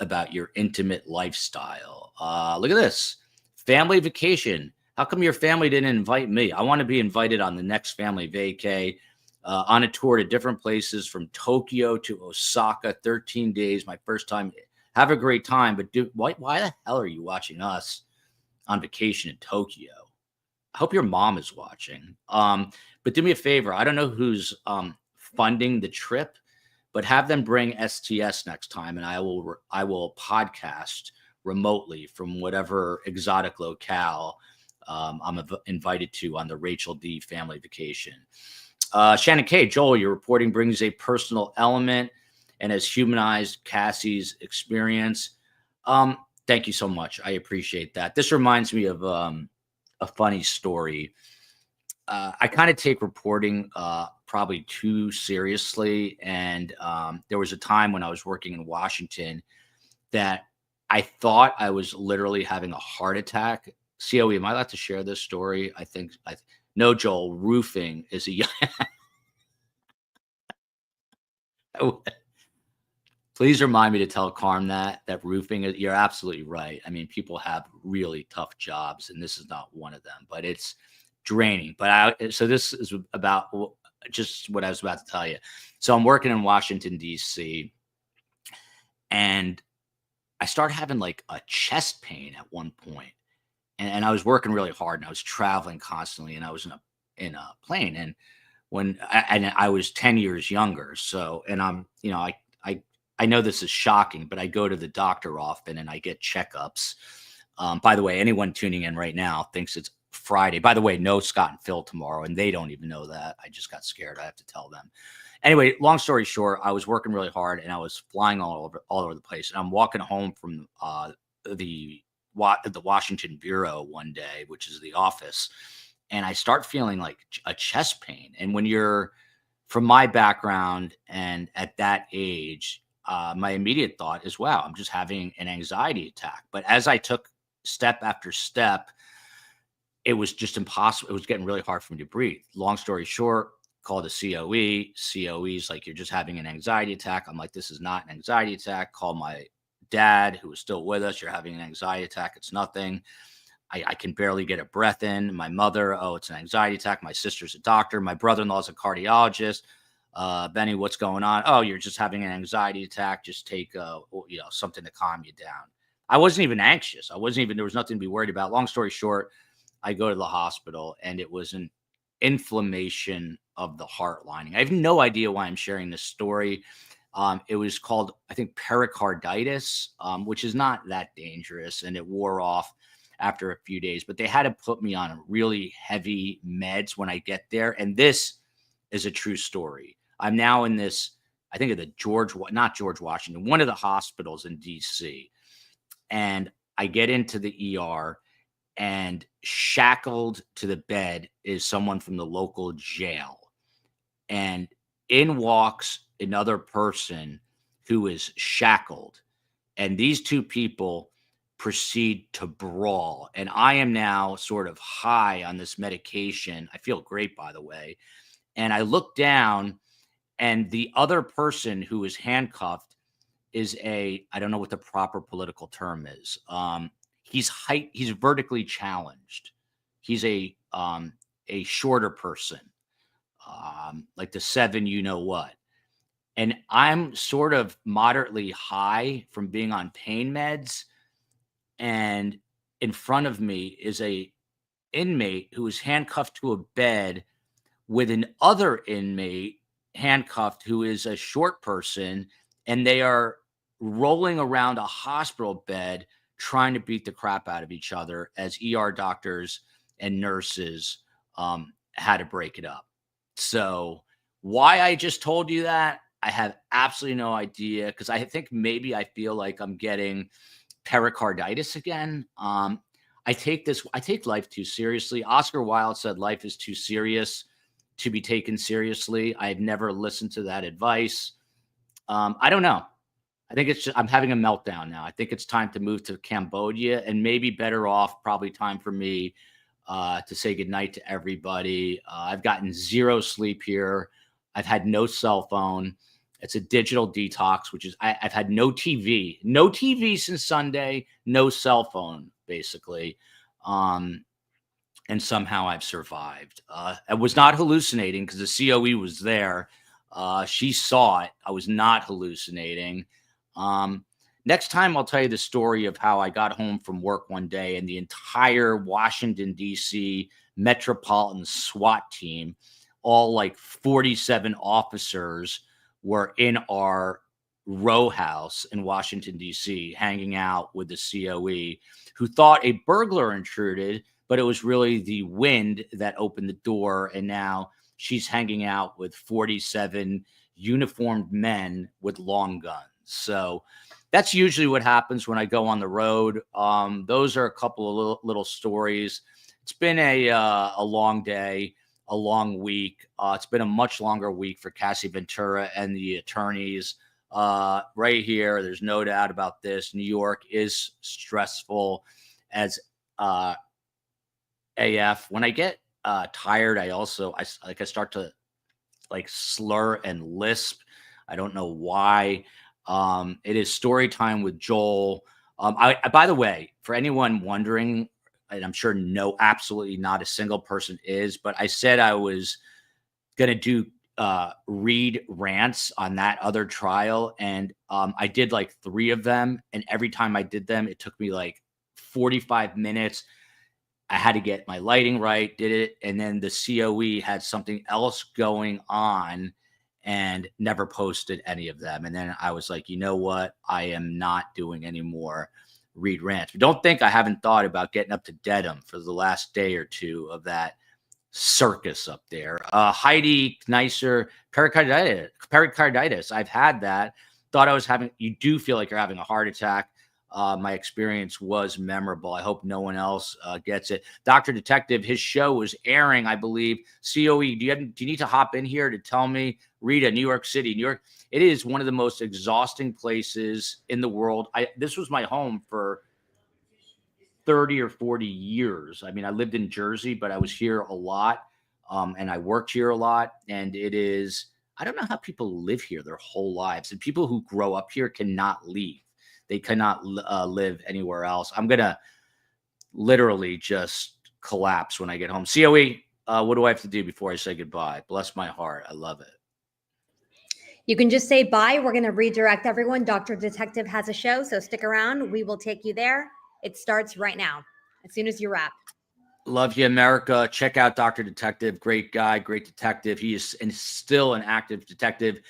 about your intimate lifestyle. Look at this. Family vacation. How come your family didn't invite me? I want to be invited on the next family vacay, on a tour to different places from Tokyo to Osaka, 13 days, my first time. Have a great time, but why the hell are you watching us on vacation in Tokyo? I hope your mom is watching. But do me a favor. I don't know who's funding the trip, but have them bring STS next time, and I will podcast remotely from whatever exotic locale I'm invited to on the Rachel D family vacation. Shannon K. Joel, your reporting brings a personal element and has humanized Cassie's experience. Thank you so much. I appreciate that. This reminds me of a funny story. I kind of take reporting probably too seriously. And there was a time when I was working in Washington that I thought I was literally having a heart attack. COE, am I allowed to share this story? No, Joel, roofing is a Please remind me to tell Carm that roofing is, you're absolutely right. I mean, people have really tough jobs, and this is not one of them, but it's draining. So this is about just what I was about to tell you. So I'm working in Washington, D.C., and I started having like a chest pain at one point. And I was working really hard, and I was traveling constantly, and I was in a plane. And I was 10 years younger. So, and I know this is shocking, but I go to the doctor often and I get checkups. By the way, anyone tuning in right now thinks it's Friday. By the way, no Scott and Phil tomorrow, and they don't even know that. I just got scared. I have to tell them. Anyway, long story short, I was working really hard and I was flying all over the place. And I'm walking home from the Washington Bureau one day, which is the office, and I start feeling like a chest pain. And when you're from my background and at that age, my immediate thought is, wow, I'm just having an anxiety attack. But as I took step after step, it was just impossible. It was getting really hard for me to breathe. Long story short, called a COE. COE's like, you're just having an anxiety attack. I'm like, this is not an anxiety attack. Call my dad, who was still with us. You're having an anxiety attack. It's nothing. I can barely get a breath in. My mother, oh, it's an anxiety attack. My sister's a doctor. My brother-in-law is a cardiologist. Benny, what's going on? Oh, you're just having an anxiety attack. Just take, something to calm you down. I wasn't even anxious. There was nothing to be worried about. Long story short, I go to the hospital and it was an inflammation of the heart lining. I have no idea why I'm sharing this story. It was called, I think, pericarditis, which is not that dangerous, and it wore off after a few days. But they had to put me on really heavy meds when I get there, and this is a true story. I'm now in this, I think, of the not George Washington, one of the hospitals in D.C., and I get into the ER, and shackled to the bed is someone from the local jail. And in walks another person who is shackled. And these two people proceed to brawl. And I am now sort of high on this medication. I feel great, by the way. And I look down, and the other person who is handcuffed is I don't know what the proper political term is. He's vertically challenged. He's a shorter person, like the 7, you know what. And I'm sort of moderately high from being on pain meds. And in front of me is a inmate who is handcuffed to a bed with an other inmate handcuffed who is a short person. And they are rolling around a hospital bed trying to beat the crap out of each other as ER doctors and nurses had to break it up. So why I just told you that, I have absolutely no idea, because I think maybe I feel like I'm getting pericarditis again. I take life too seriously. Oscar Wilde said life is too serious to be taken seriously. I've never listened to that advice. I don't know. I think I'm having a meltdown now. I think it's time to move to Cambodia, and maybe better off, probably time for me to say goodnight to everybody. I've gotten zero sleep here. I've had no cell phone. It's a digital detox, which is I've had no TV since Sunday, no cell phone, basically. And somehow I've survived. I was not hallucinating because the COE was there. She saw it. I was not hallucinating. Next time I'll tell you the story of how I got home from work one day and the entire Washington, D.C. metropolitan SWAT team, all like 47 officers, were in our row house in Washington, D.C., hanging out with the COE, who thought a burglar intruded, but it was really the wind that opened the door. And now she's hanging out with 47 uniformed men with long guns. So that's usually what happens when I go on the road. Those are a couple of little stories. It's been a long day, a long week. It's been a much longer week for Cassie Ventura and the attorneys. Right here, there's no doubt about this. New York is stressful as AF. When I get tired, I start to like slur and lisp. I don't know why. It is story time with Joel. By the way, for anyone wondering, and I'm sure absolutely not a single person is, but I said I was going to do read rants on that other trial. And I did like 3 of them. And every time I did them, it took me like 45 minutes. I had to get my lighting right, did it. And then the COE had something else going on and never posted any of them. And then I was like, you know what? I am not doing any more read rants. But don't think I haven't thought about getting up to Dedham for the last day or two of that circus up there. Heidi Kneisser, pericarditis. I've had that. Thought I was you do feel like you're having a heart attack. My experience was memorable. I hope no one else gets it. Dr. Detective, his show was airing, I believe. COE, do you need to hop in here to tell me? Rita, New York City, New York. It is one of the most exhausting places in the world. This was my home for 30 or 40 years. I mean, I lived in Jersey, but I was here a lot. and I worked here a lot. And it is, I don't know how people live here their whole lives. And people who grow up here cannot leave. They cannot live anywhere else. I'm going to literally just collapse when I get home. COE, what do I have to do before I say goodbye? Bless my heart. I love it. You can just say bye. We're going to redirect everyone. Dr. Detective has a show, so stick around. We will take you there. It starts right now, as soon as you wrap. Love you, America. Check out Dr. Detective. Great guy, great detective. He is still an active detective.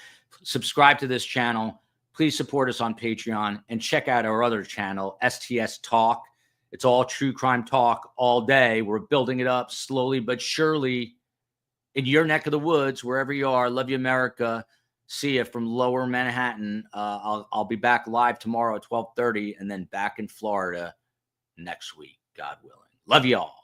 Subscribe to this channel. Please support us on Patreon and check out our other channel, STS Talk. It's all true crime talk all day. We're building it up slowly but surely in your neck of the woods, wherever you are. Love you, America. See you from Lower Manhattan. I'll be back live tomorrow at 12:30 and then back in Florida next week, God willing. Love you all.